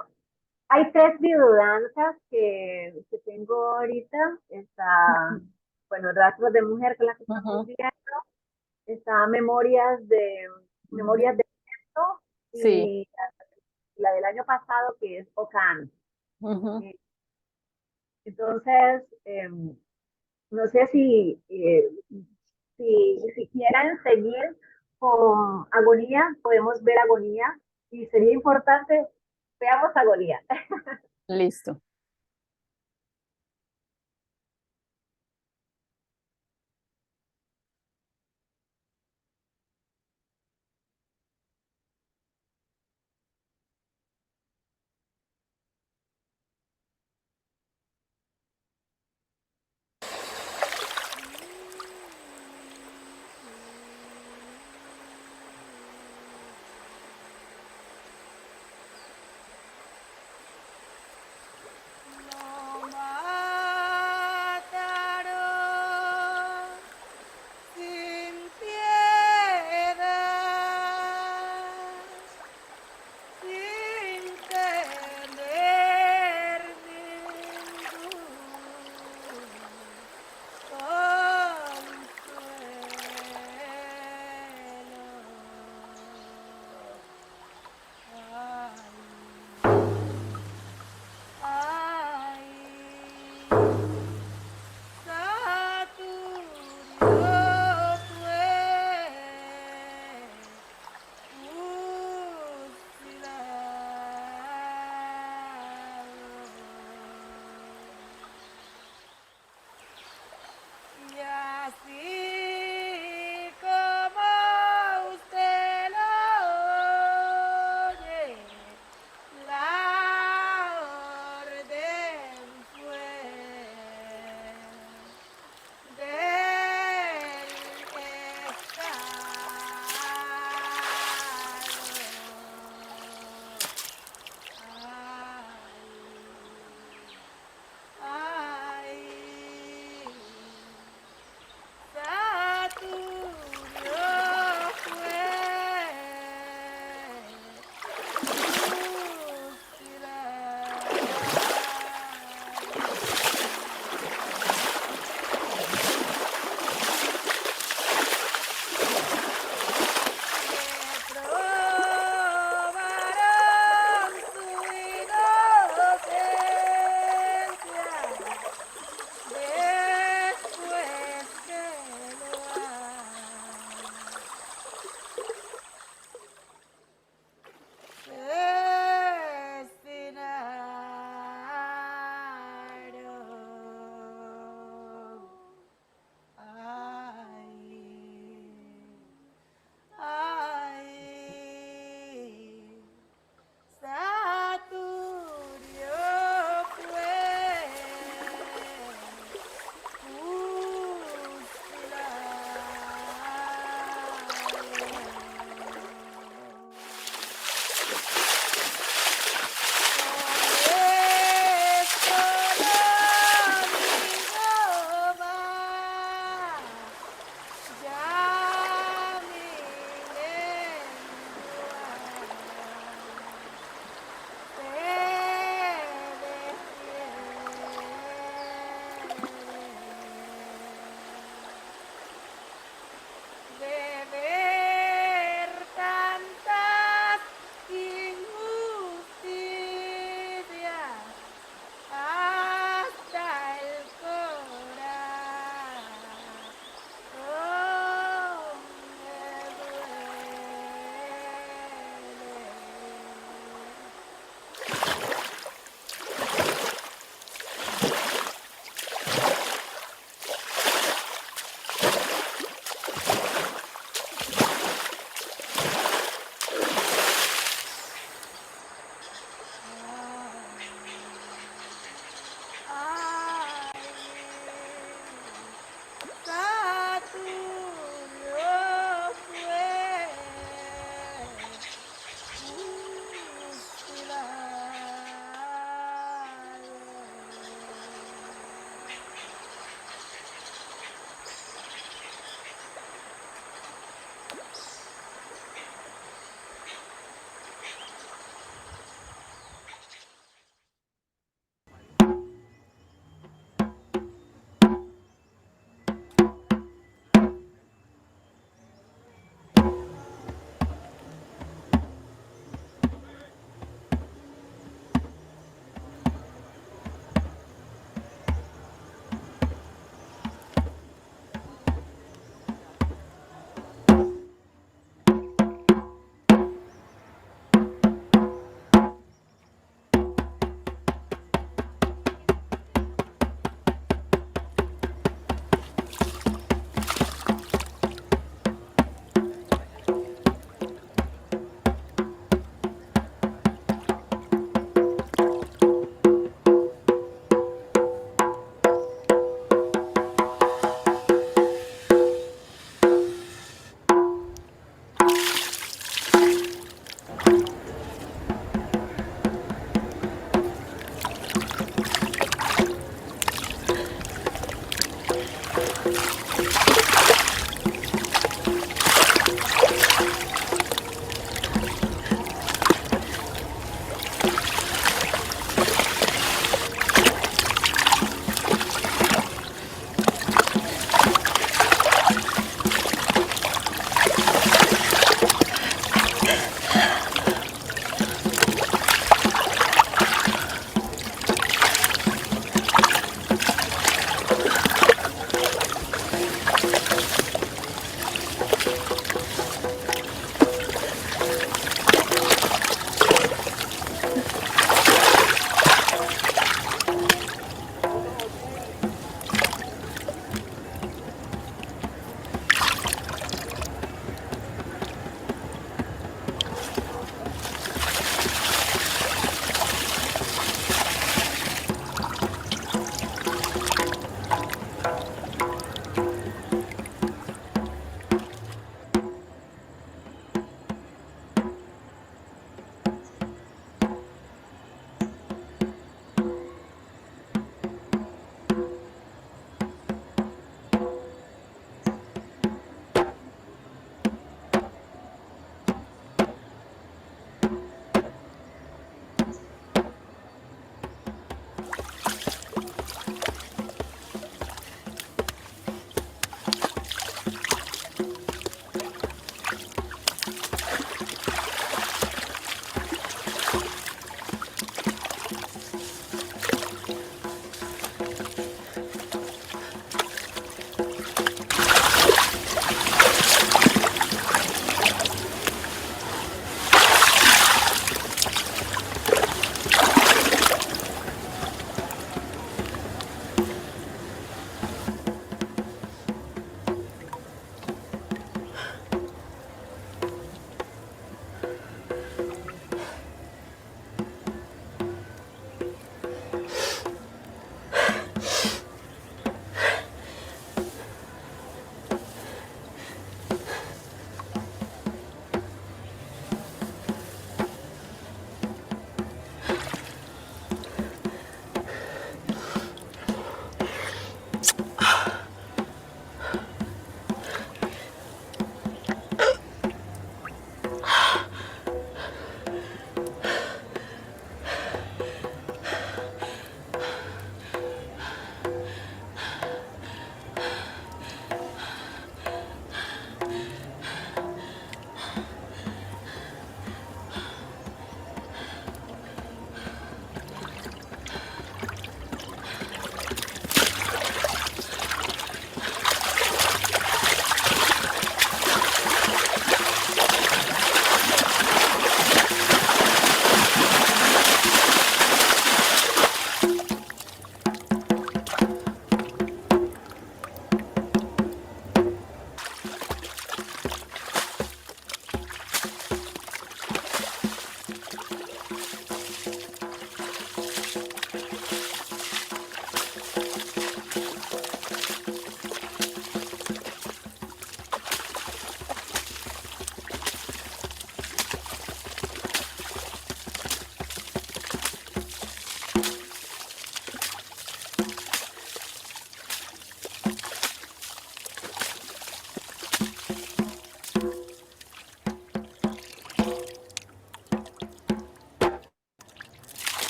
Hay tres biodanzas que tengo ahorita. Está, bueno, Rastros de Mujer, que es la que estamos Ujú, viendo. Está Memorias de Esto sí. y la del año pasado, que es Ocan. Ujú. Eh, Entonces, no sé si quieran seguir con Agonía, podemos ver Agonía y sería importante, veamos Agonía. Listo.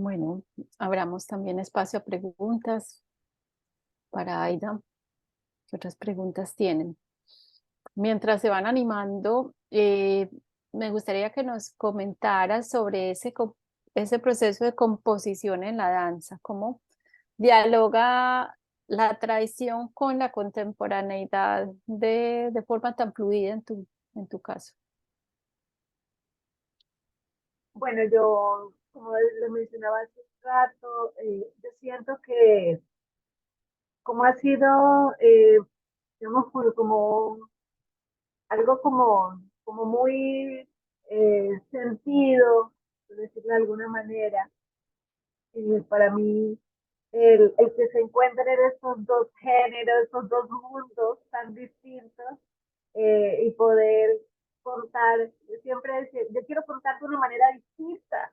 Bueno, abramos también espacio a preguntas para Aida. ¿Qué otras preguntas tienen? Mientras se van animando, me gustaría que nos comentaras sobre ese proceso de composición en la danza, cómo dialoga la tradición con la contemporaneidad de forma tan fluida en tu caso. Bueno, yo, como lo mencionaba hace un rato, yo siento que como ha sido, digamos, como algo como muy sentido, por decirlo de alguna manera, para mí el que se encuentren estos dos géneros, estos dos mundos tan distintos, y poder contar, yo siempre decía, yo quiero contar de una manera distinta,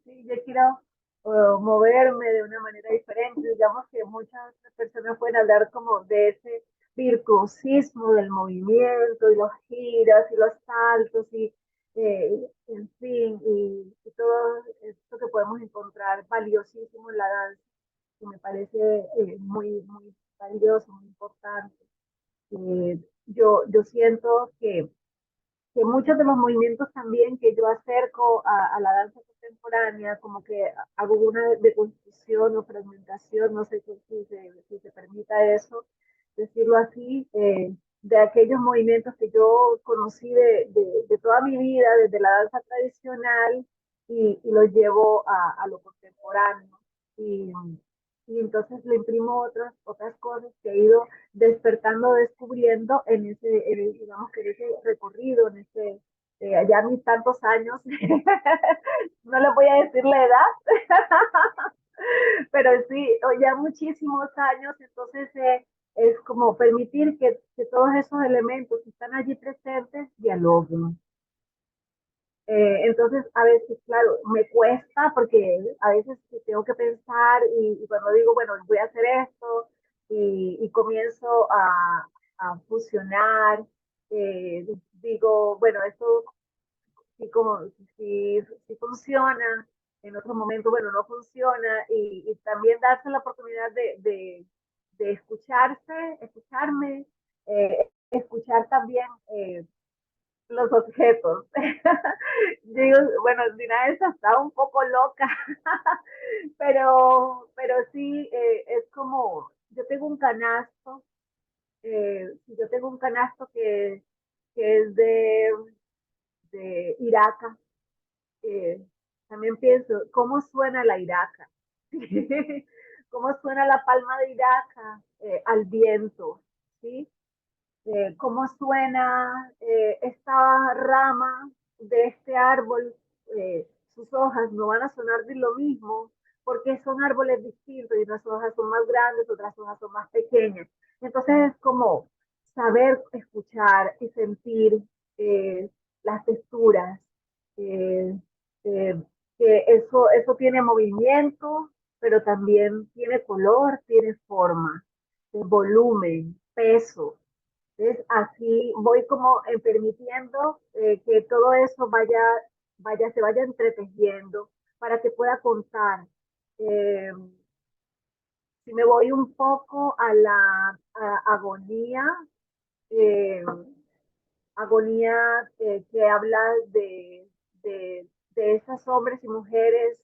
¿sí? Yo quiero moverme de una manera diferente, digamos que muchas personas pueden hablar como de ese virtuosismo del movimiento y los giros y los saltos y en fin, y todo esto que podemos encontrar valiosísimo en la danza, que me parece muy valioso, muy importante. Yo siento que muchos de los movimientos también que yo acerco a la danza contemporánea, como que hago una deconstrucción o fragmentación, no sé si se permita eso, decirlo así, de aquellos movimientos que yo conocí de toda mi vida, desde la danza tradicional, y los llevo a lo contemporáneo. Y, y entonces le imprimo otras cosas que he ido despertando, descubriendo digamos que en ese recorrido, en ese, allá mis tantos años, no les voy a decir la edad, pero sí, ya muchísimos años, entonces es como permitir que todos esos elementos que están allí presentes dialoguen. Entonces, a veces, claro, me cuesta porque a veces tengo que pensar y cuando digo, bueno, voy a hacer esto y comienzo a fusionar, digo, bueno, esto sí, como, sí funciona, en otro momento, bueno, no funciona y también darse la oportunidad de escucharme, escuchar también los objetos. Digo, bueno, Dina esa está un poco loca, pero sí, es como, yo tengo un canasto que es de iraca, también pienso, ¿cómo suena la iraca? ¿Cómo suena la palma de iraca al viento? ¿Sí? Cómo suena esta rama de este árbol, sus hojas no van a sonar de lo mismo porque son árboles distintos y unas hojas son más grandes, otras hojas son más pequeñas. Entonces es como saber escuchar y sentir eh, las texturas, eh, eh, que eso tiene movimiento, pero también tiene color, tiene forma, volumen, peso. Entonces, así voy como permitiendo que todo eso se vaya entretejiendo para que pueda contar. Eh, si me voy un poco a la agonía, eh, agonía que habla de esas hombres y mujeres,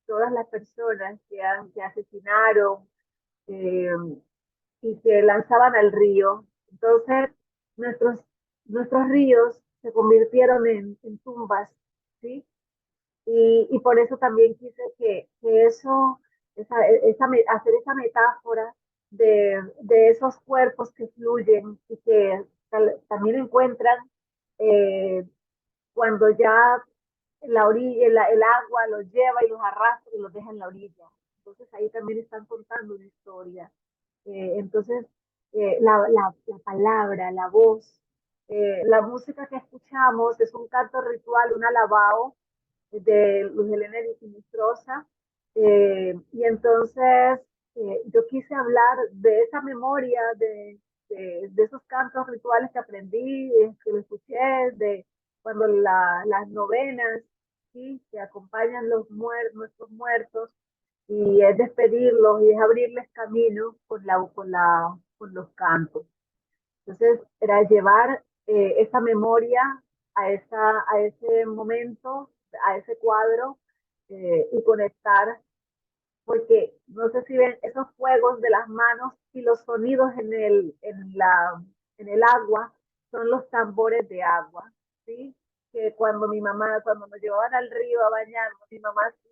todas las personas que asesinaron, eh, y que lanzaban al río. Entonces, nuestros, nuestros ríos se convirtieron en tumbas, ¿sí? Y por eso también quise que eso, hacer esa metáfora de esos cuerpos que fluyen y que también encuentran eh, cuando ya la orilla, el agua los lleva y los arrastra y los deja en la orilla. Entonces ahí también están contando una historia. Entonces, la palabra, la voz, la música que escuchamos es un canto ritual, un alabao de Luz Helena Sinistrosa. Y entonces yo quise hablar de esa memoria, de esos cantos rituales que aprendí, que lo escuché, de cuando las novenas, ¿sí? Que acompañan nuestros muertos, y es despedirlos y es abrirles camino con los cantos. Entonces, era llevar esa memoria a ese momento, a ese cuadro, y conectar, porque no sé si ven esos fuegos de las manos y los sonidos en el agua, son los tambores de agua, ¿sí? Que cuando nos llevaban al río a bañarnos,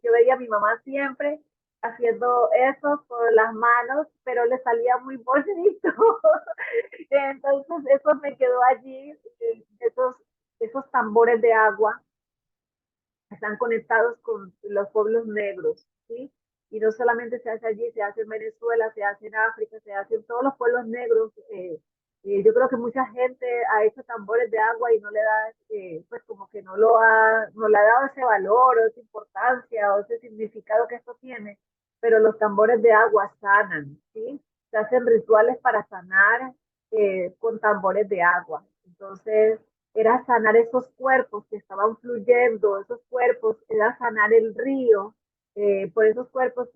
yo veía a mi mamá siempre haciendo eso con las manos, pero le salía muy bonito. Entonces eso me quedó allí, esos tambores de agua están conectados con los pueblos negros, ¿sí? Y no solamente se hace allí, se hace en Venezuela, se hace en África, se hace en todos los pueblos negros. Yo creo que mucha gente ha hecho tambores de agua y no le da, pues como que no le ha dado ese valor o esa importancia o ese significado que esto tiene, pero los tambores de agua sanan, ¿sí? Se hacen rituales para sanar con tambores de agua. Entonces, era sanar esos cuerpos que estaban fluyendo, esos cuerpos, era sanar el río, por esos cuerpos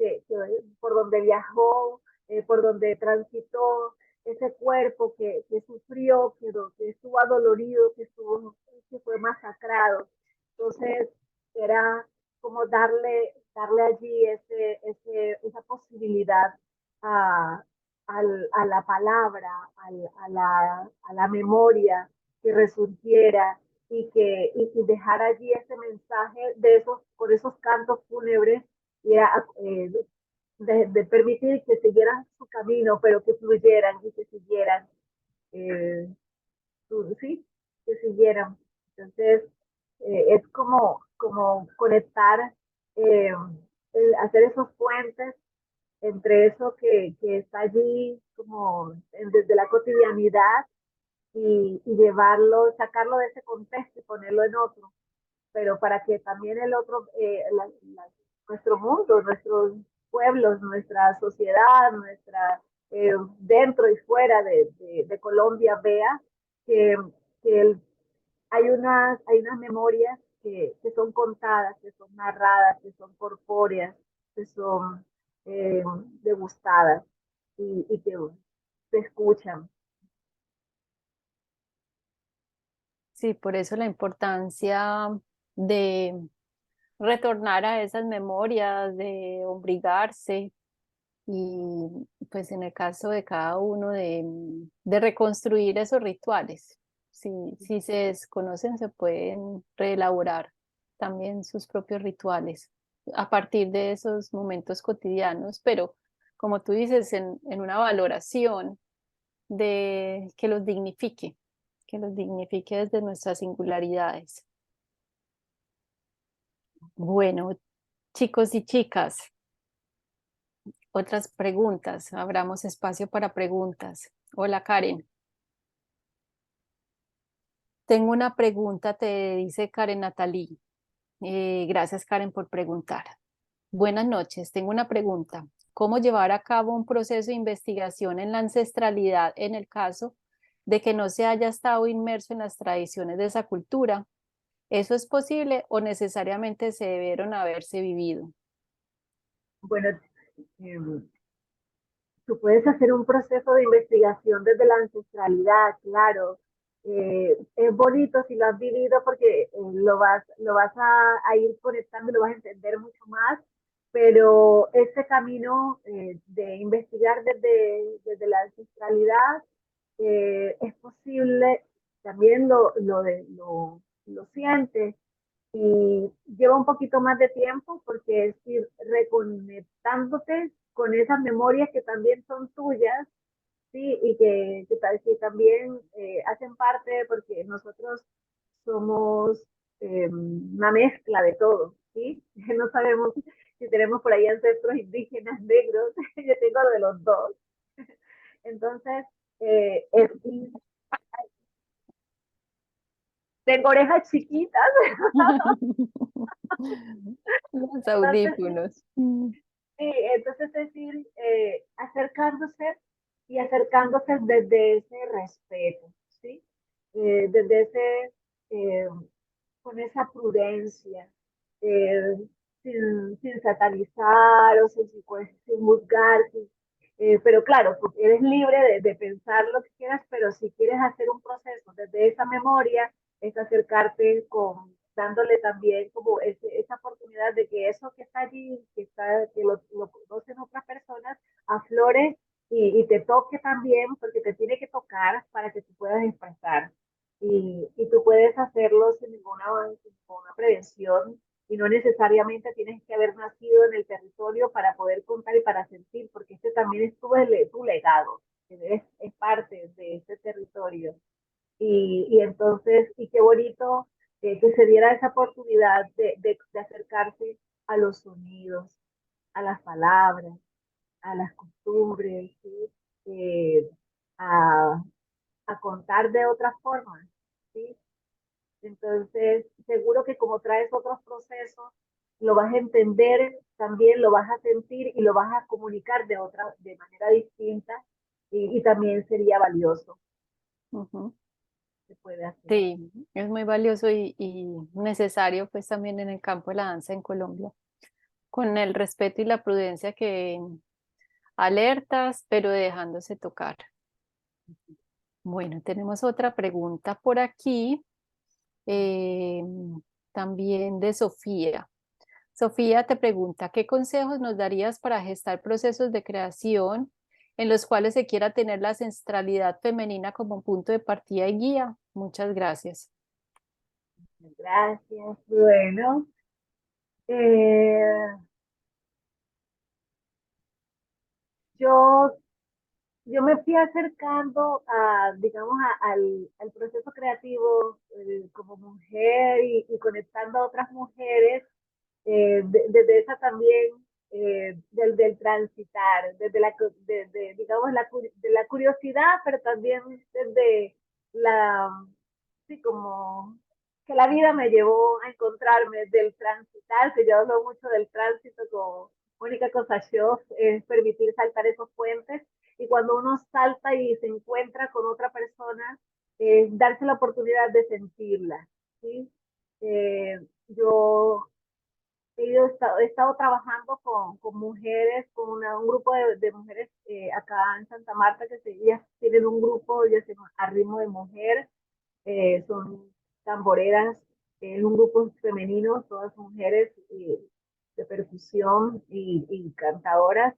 por donde viajó, por donde transitó, ese cuerpo que sufrió, que estuvo adolorido, que fue masacrado. Entonces, era como darle allí esa posibilidad a, a la palabra, a la memoria, que resurgiera y dejar allí ese mensaje por esos cantos fúnebres, y de permitir que siguieran su camino, pero que fluyeran y que siguieran, eh, sí, que siguieran. Entonces, es como conectar, eh, hacer esos puentes entre eso que está allí como desde la cotidianidad, y llevarlo, sacarlo de ese contexto y ponerlo en otro, pero para que también el otro, nuestro mundo, nuestros pueblos, nuestra sociedad, dentro y fuera de Colombia vea que, que hay unas memorias que son contadas, que son narradas, que son corpóreas, que son eh, degustadas, y que se escuchan. Sí, por eso la importancia de retornar a esas memorias, de obligarse y pues en el caso de cada uno de reconstruir esos rituales. Si se desconocen, se pueden reelaborar también sus propios rituales a partir de esos momentos cotidianos, pero como tú dices, en una valoración de que los dignifique desde nuestras singularidades. Bueno, chicos y chicas, otras preguntas. Abramos espacio para preguntas. Hola, Karen. Tengo una pregunta, te dice Karen Natalí. Gracias, Karen, por preguntar. Buenas noches, tengo una pregunta. ¿Cómo llevar a cabo un proceso de investigación en la ancestralidad en el caso de que no se haya estado inmerso en las tradiciones de esa cultura? ¿Eso es posible o necesariamente se debieron haberse vivido? Bueno, eh, tú puedes hacer un proceso de investigación desde la ancestralidad, claro. Es bonito si lo has vivido, porque lo vas a ir conectando y lo vas a entender mucho más, pero ese camino de investigar desde la ancestralidad, es posible, también lo sientes, y lleva un poquito más de tiempo, porque es ir reconectándote con esas memorias que también son tuyas, sí, y que también hacen parte, porque nosotros somos una mezcla de todo, ¿sí? No sabemos si tenemos por ahí ancestros indígenas, negros, yo tengo de los dos. Entonces, es, tengo orejas chiquitas. Los Entonces, sí, audífonos. sí, entonces es decir, acercándose desde ese respeto, ¿sí? Desde ese, eh, con esa prudencia. eh, sin satanizar o sin juzgar, pero claro, pues eres libre de pensar lo que quieras, pero si quieres hacer un proceso desde esa memoria, es acercarte dándole también como esa oportunidad de que eso que está allí, que lo conocen otras personas, aflore y te toque también, porque te tiene que tocar para que tú puedas expresar. Y tú puedes hacerlo sin ninguna prevención y no necesariamente tienes que haber nacido en el territorio para poder contar y para sentir, porque este también es tu legado, es parte de este territorio. Y entonces, y qué bonito que se diera esa oportunidad de acercarse a los sonidos, a las palabras, a las costumbres, ¿sí? Eh, a, a contar de otra forma, ¿sí? Entonces, seguro que como traes otros procesos, lo vas a entender, también lo vas a sentir y lo vas a comunicar de manera distinta y también sería valioso, Ujú. se puede hacer. Sí, es muy valioso y necesario pues también en el campo de la danza en Colombia, con el respeto y la prudencia que alertas, pero dejándose tocar. Bueno, tenemos otra pregunta por aquí, eh, también de Sofía. Sofía te pregunta, ¿qué consejos nos darías para gestar procesos de creación en los cuales se quiera tener la ancestralidad femenina como punto de partida y guía? Muchas gracias. Gracias. Bueno, eh, yo, yo me fui acercando digamos, al proceso creativo como mujer y conectando a otras mujeres desde esa también, del transitar, digamos, de la curiosidad, pero también desde la, sí, como que la vida me llevó a encontrarme del transitar, que yo hablo mucho del tránsito con Mónica Kosachov, es permitir saltar esos puentes, y cuando uno salta y se encuentra con otra persona, darse la oportunidad de sentirla, ¿sí? Yo he estado trabajando con mujeres, un grupo de mujeres acá en Santa Marta, ellas tienen un grupo, ellas se llama A Ritmo de Mujer, son tamboreras, es un grupo femenino, todas mujeres de percusión y cantadoras.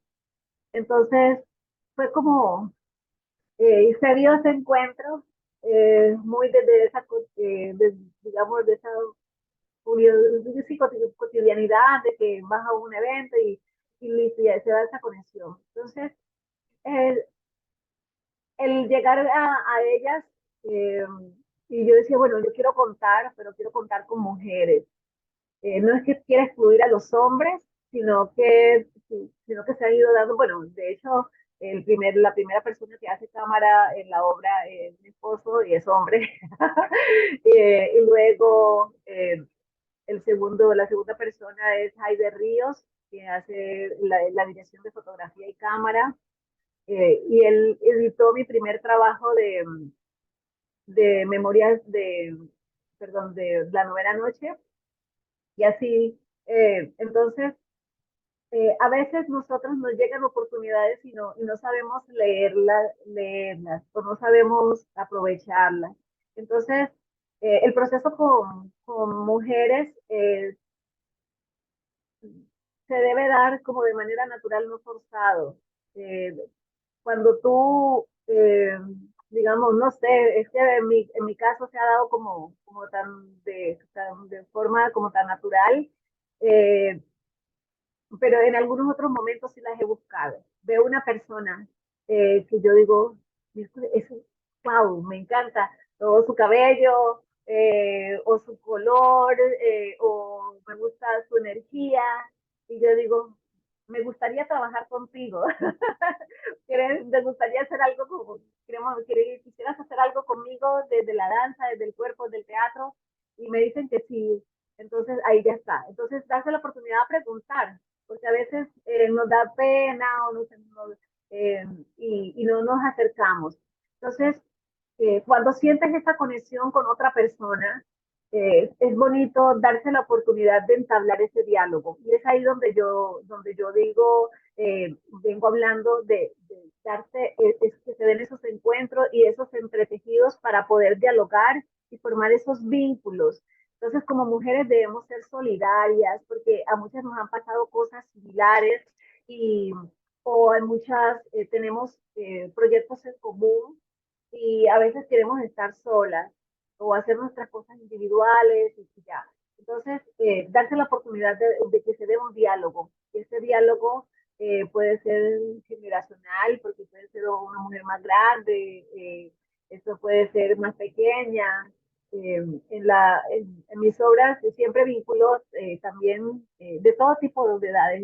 Entonces, fue como, se dio ese encuentro, muy desde digamos, de esa cotidianidad de que vas a un evento y listo, ya se da esa conexión. Entonces, el, el llegar a ellas, eh, y yo decía, bueno, yo quiero contar, pero quiero contar con mujeres. No es que quiera excluir a los hombres, sino que se han ido dando, bueno, de hecho, la primera persona que hace cámara en la obra es mi esposo y es hombre. Y luego la segunda persona es Jaime Ríos, que hace la dirección de fotografía y cámara. Y él editó mi primer trabajo de memorias perdón, de la novena noche. Y así, entonces, a veces nosotros nos llegan oportunidades y no sabemos leerlas o no sabemos aprovecharlas. Entonces, el proceso con mujeres se debe dar como de manera natural, no forzado. Eh, Cuando tú, digamos, no sé, es que en mi caso se ha dado como tan de forma como tan natural, eh, pero en algunos otros momentos sí las he buscado. Veo una persona que yo digo, es, wow, me encanta, o su cabello, o su color, o me gusta su energía, y yo digo, me gustaría trabajar contigo. ¿Te gustaría hacer algo quisieras hacer algo conmigo desde la danza, desde el cuerpo, del teatro? Y me dicen que sí. Entonces ahí ya está. Entonces darse la oportunidad de preguntar, porque a veces nos da pena eh, y no nos acercamos. Entonces, cuando sientes esa conexión con otra persona, es bonito darse la oportunidad de entablar ese diálogo. Y es ahí donde yo digo, vengo hablando de darse, es que se den esos encuentros y esos entretejidos para poder dialogar y formar esos vínculos. Entonces, como mujeres debemos ser solidarias porque a muchas nos han pasado cosas similares y o en muchas tenemos proyectos en común y a veces queremos estar solas o hacer nuestras cosas individuales y ya. Entonces, darse la oportunidad de que se dé un diálogo. Y ese diálogo puede ser generacional, porque puede ser una mujer más grande, eso puede ser más pequeña. En mis obras siempre vinculo también de todo tipo de edades,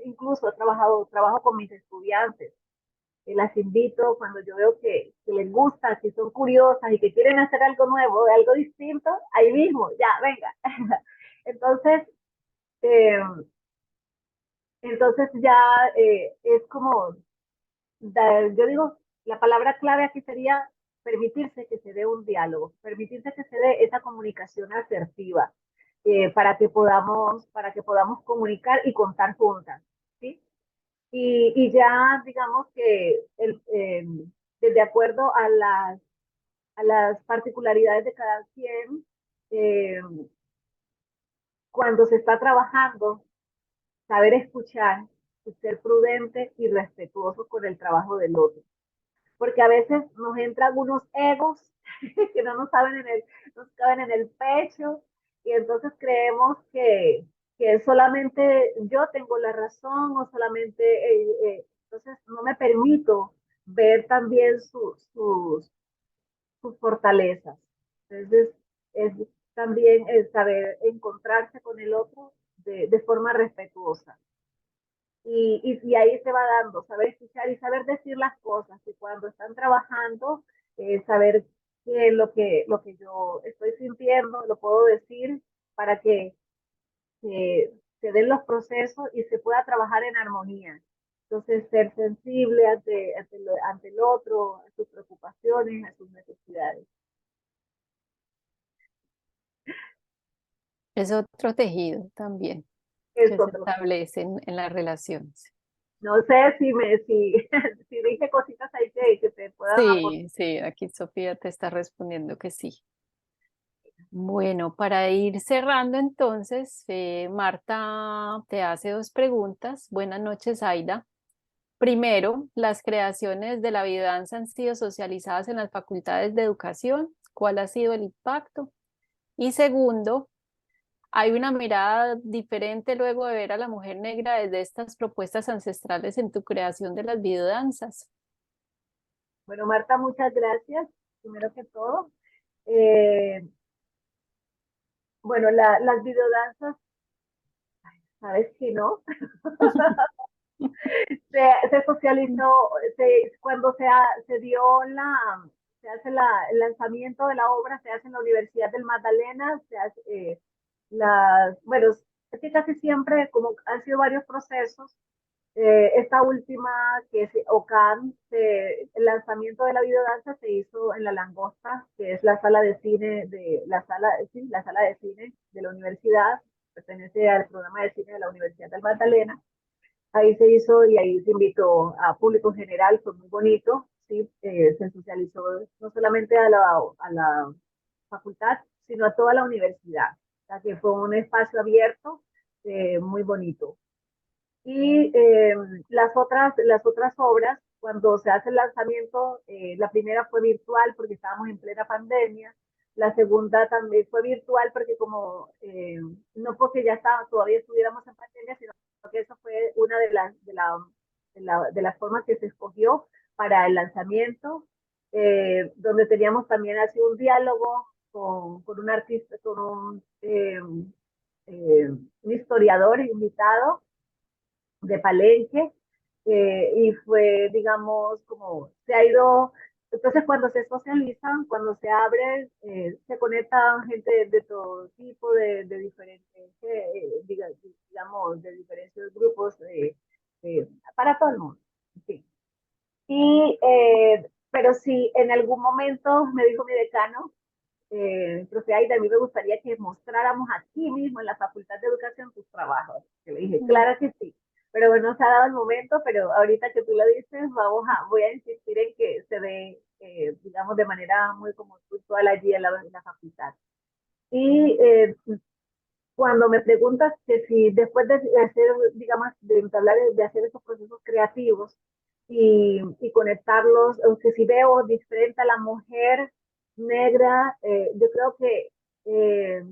incluso trabajo con mis estudiantes, las invito cuando yo veo que les gusta, que son curiosas y que quieren hacer algo nuevo, algo distinto, ahí mismo, ya, venga. Entonces, eh, entonces ya es como, yo digo, la palabra clave aquí sería permitirse que se dé un diálogo, permitirse que se dé esa comunicación asertiva para que podamos comunicar y contar juntas, ¿sí? Y ya digamos que de acuerdo a las particularidades de cada quien, eh, cuando se está trabajando, saber escuchar, ser prudente y respetuoso con el trabajo del otro. Porque a veces nos entran unos egos que no nos saben nos caben en el pecho y entonces creemos que solamente yo tengo la razón o solamente, entonces no me permito ver también sus fortalezas. Entonces, es también el saber encontrarse con el otro de forma respetuosa. Y ahí se va dando, saber escuchar y saber decir las cosas. Y cuando están trabajando, saber que lo que yo estoy sintiendo lo puedo decir para que se den los procesos y se pueda trabajar en armonía. Entonces, ser sensible ante el otro, a sus preocupaciones, a sus necesidades. Es otro tejido también que Eso, se establece en las relaciones. no sé si dije cositas ahí que te puedan aportar. Sí, sí, aquí Sofía te está respondiendo que sí. Bueno, para ir cerrando entonces, Marta te hace dos preguntas. Buenas noches, Aida. Primero, ¿las creaciones de la biodanza han sido socializadas en las facultades de educación? ¿Cuál ha sido el impacto? Y segundo, ¿hay una mirada diferente luego de ver a la mujer negra desde estas propuestas ancestrales en tu creación de las biodanzas? Bueno, Marta, muchas gracias, primero que todo. Eh, bueno, las videodanzas, sabes que no, se socializó, cuando se dio se hace el lanzamiento de la obra, se hace en la Universidad del Magdalena, se hace bueno, es que casi siempre, como han sido varios procesos, esta última, que es OCAN, el lanzamiento de la videodanza se hizo en La Langosta, que es la sala de cine sí, la sala de cine de la universidad, pertenece al programa de cine de la Universidad del Magdalena. Ahí se hizo y ahí se invitó a público en general, fue muy bonito, ¿sí? Se socializó no solamente a la facultad, sino a toda la universidad, o sea, que fue un espacio abierto muy bonito. Y las otras obras, cuando se hace el lanzamiento, la primera fue virtual porque estábamos en plena pandemia, la segunda también fue virtual porque como, no porque ya estaba, todavía estuviéramos en pandemia, sino que eso fue una de las formas que se escogió para el lanzamiento, donde teníamos también así un diálogo con un artista, un historiador invitado de Palenque, y fue, digamos, como se ha ido, entonces cuando se socializan, cuando se abre, se conectan gente de todo tipo, de diferentes, digamos, de diferentes grupos, para todo el mundo. Sí. Y, pero sí, en algún momento me dijo mi decano, profe Aida, a mí me gustaría que mostráramos aquí mismo en la Facultad de Educación tus trabajos. Yo le dije, Mm. claro que sí, pero bueno, no se ha dado el momento, pero ahorita que tú lo dices, voy a insistir en que se dé, digamos, de manera muy como puntual allí en la facultad. Y cuando me preguntas que si después de hacer, digamos, de entablar, de hacer esos procesos creativos y conectarlos, aunque si veo diferente a la mujer negra, yo creo que, eh,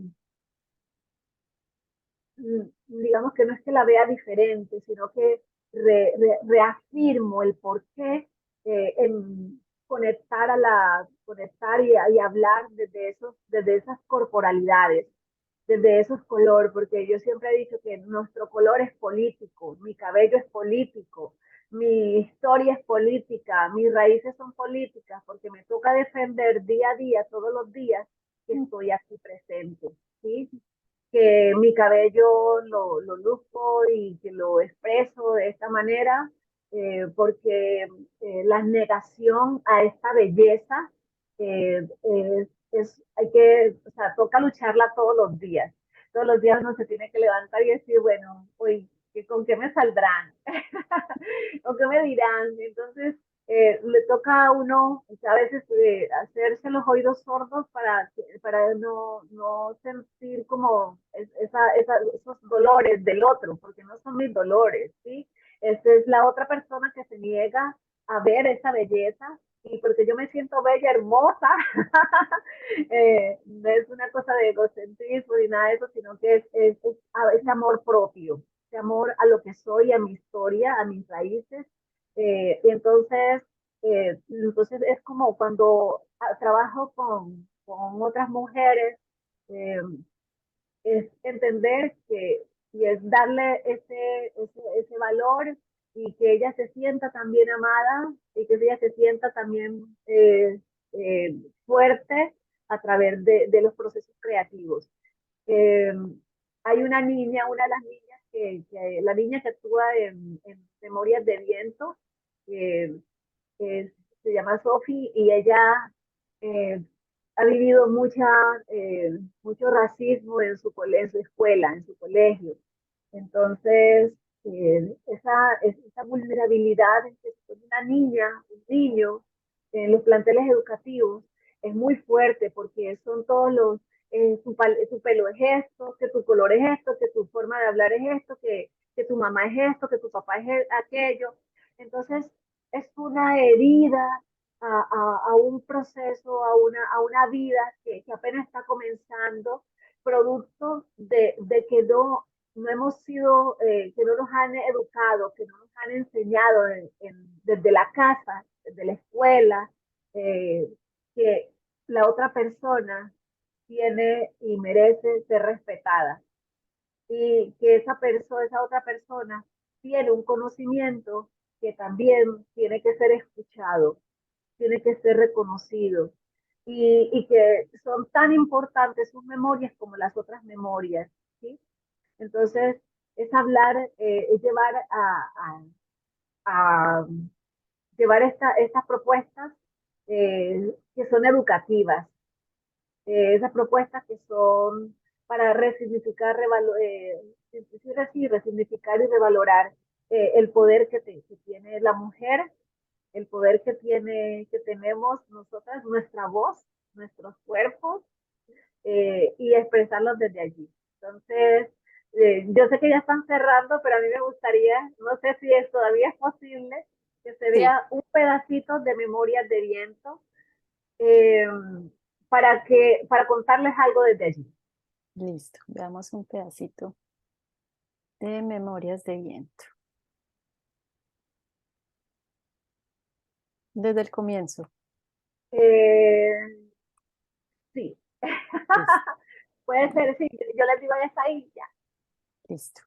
digamos que no es que la vea diferente, sino que reafirmo el por qué en conectar y hablar desde esas corporalidades, desde esos colores, porque yo siempre he dicho que nuestro color es político, mi cabello es político, mi historia es política, mis raíces son políticas, porque me toca defender día a día, todos los días, que Mm. estoy aquí presente, ¿sí? Que mi cabello lo luzco y que lo expreso de esta manera, porque la negación a esta belleza hay que, o sea, toca lucharla todos los días. Todos los días uno se tiene que levantar y decir, bueno, hoy, ¿con qué me saldrán? ¿O qué me dirán? Entonces, le toca a uno a veces hacerse los oídos sordos para no sentir como esos dolores del otro, porque no son mis dolores, ¿sí? Esta es la otra persona que se niega a ver esa belleza y porque yo me siento bella, hermosa, no es una cosa de egocentrismo ni nada de eso, sino que ese amor propio, ese amor a lo que soy, a mi historia, a mis raíces. Y entonces es como cuando trabajo con otras mujeres, eh, es entender que y es darle ese valor y que ella se sienta también amada y que ella se sienta también fuerte a través de los procesos creativos. Eh, Hay una de las niñas la niña que actúa en Memorias de Viento, que se llama Sophie y ella eh, ha vivido mucho racismo en su escuela, en su colegio. Entonces, esa vulnerabilidad de una niña, un niño, en los planteles educativos es muy fuerte porque son todos su pelo es esto, que tu color es esto, que tu forma de hablar es esto, que tu mamá es esto, que tu papá es aquello. Entonces, es una herida a un proceso, a una vida que apenas está comenzando, producto de que no hemos sido, que no nos han educado, que no nos han enseñado desde la casa, desde la escuela, eh, que la otra persona tiene y merece ser respetada y que esa otra persona tiene un conocimiento que también tiene que ser escuchado, tiene que ser reconocido y que son tan importantes sus memorias como las otras memorias, ¿sí? Entonces, es hablar, es llevar a llevar estas propuestas que son educativas, esas propuestas que son para resignificar, resignificar y revalorar el poder que tiene la mujer, el poder que tenemos nosotras, nuestra voz, nuestros cuerpos, y expresarlos desde allí. Entonces, yo sé que ya están cerrando, pero a mí me gustaría, no sé si todavía es posible, que se Sí, vea un pedacito de Memorias de Viento eh, para contarles algo desde allí. listo. Veamos un pedacito de Memorias de Viento. Desde el comienzo. Eh, sí, Listo, puede ser, sí, yo les digo, ya está ahí, ya. listo.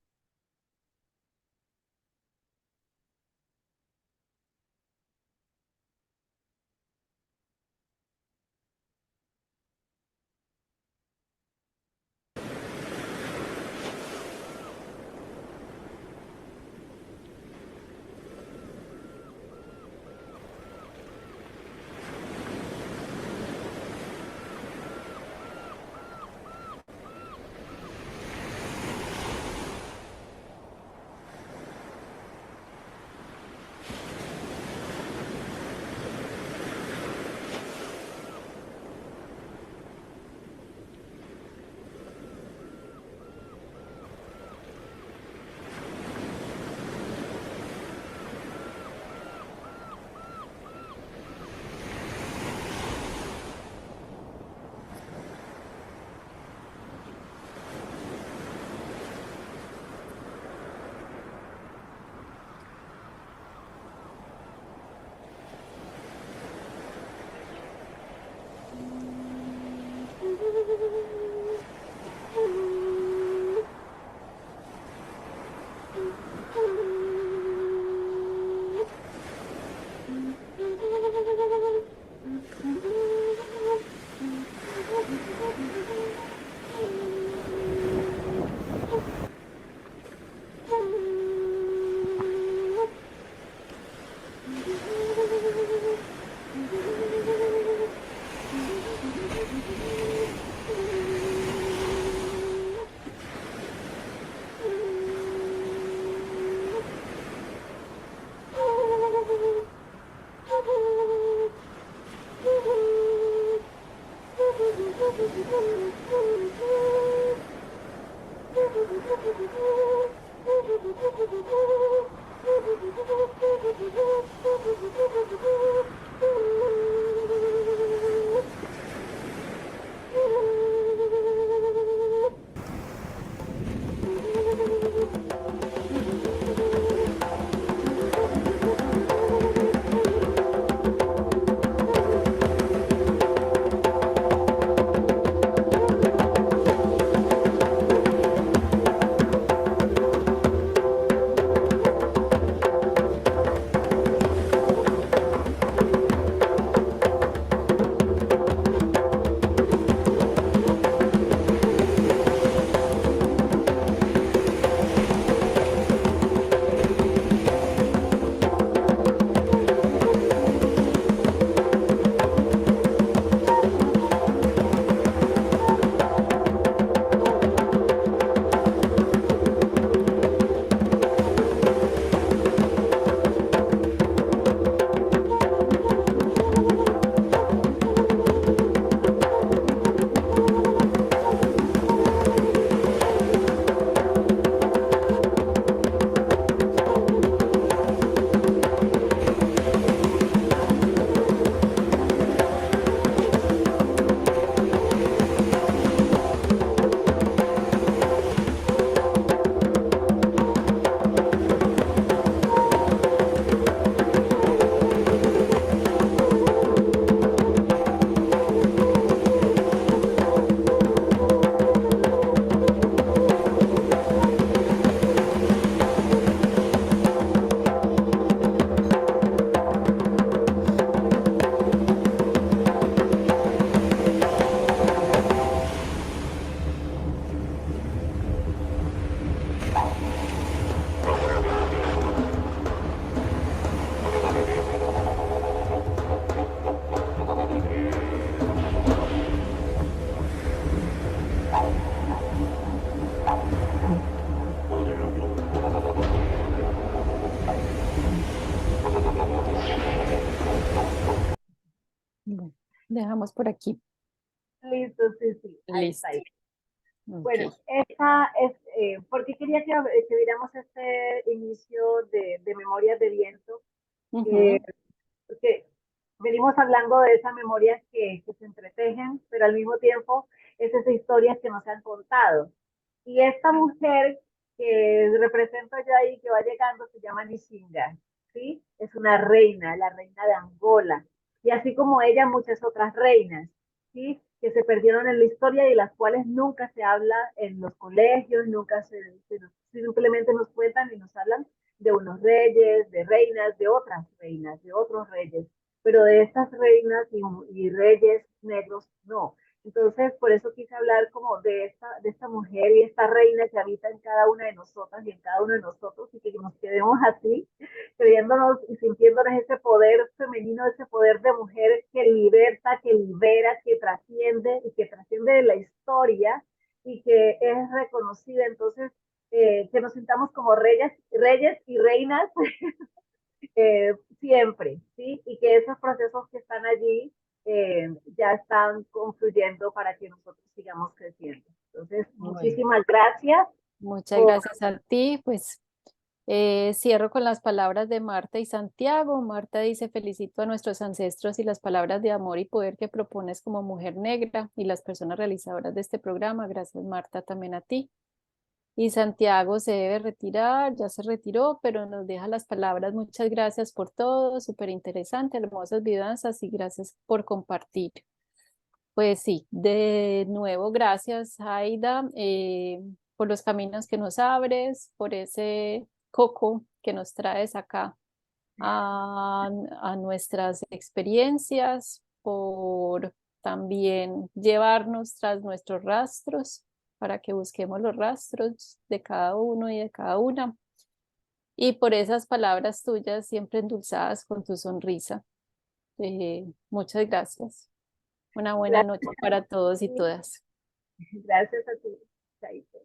Bueno, dejamos por aquí. Listo, sí, sí, ahí está. Listo. Ahí. Bueno, Ok. esta es, ¿por qué quería que viéramos este inicio de Memorias de Viento? Eh, Ujú. porque venimos hablando de esas memorias que se entretejen, pero al mismo tiempo es esas historias que nos han contado. Y esta mujer que represento yo ahí, que va llegando, se llama Nishinga, ¿sí? Es una reina, la reina de Angola. Y así como ella, muchas otras reinas, ¿sí? Que se perdieron en la historia y de las cuales nunca se habla en los colegios, nunca simplemente nos cuentan y nos hablan de unos reyes, de reinas, de otras reinas, de otros reyes, pero de estas reinas y reyes negros no. Entonces, por eso quise hablar como de esta mujer y esta reina que habita en cada una de nosotras y en cada uno de nosotros y que nos quedemos así, creyéndonos y sintiéndonos ese poder femenino, ese poder de mujer que liberta, que libera, que trasciende y que trasciende de la historia y que es reconocida. Entonces, que nos sintamos como reyes y reinas siempre, ¿sí? Y que esos procesos que están allí ya están confluyendo para que nosotros sigamos creciendo. Entonces, Bueno, muchísimas gracias muchas por gracias a ti. Pues cierro con las palabras de Marta y Santiago. Marta dice, felicito a nuestros ancestros y las palabras de amor y poder que propones como mujer negra y las personas realizadoras de este programa. Gracias, Marta, también a ti. Y Santiago se debe retirar, ya se retiró, pero nos deja las palabras. Muchas gracias por todo, súper interesante, hermosas vidanzas y gracias por compartir. Pues sí, de nuevo, gracias, Aida, por los caminos que nos abres, por ese coco que nos traes acá a nuestras experiencias, por también llevarnos tras nuestros rastros para que busquemos los rastros de cada uno y de cada una. Y por esas palabras tuyas siempre endulzadas con tu sonrisa. Muchas gracias. Una buena noche gracias para a todos y ti, todas. gracias a ti, Chaito.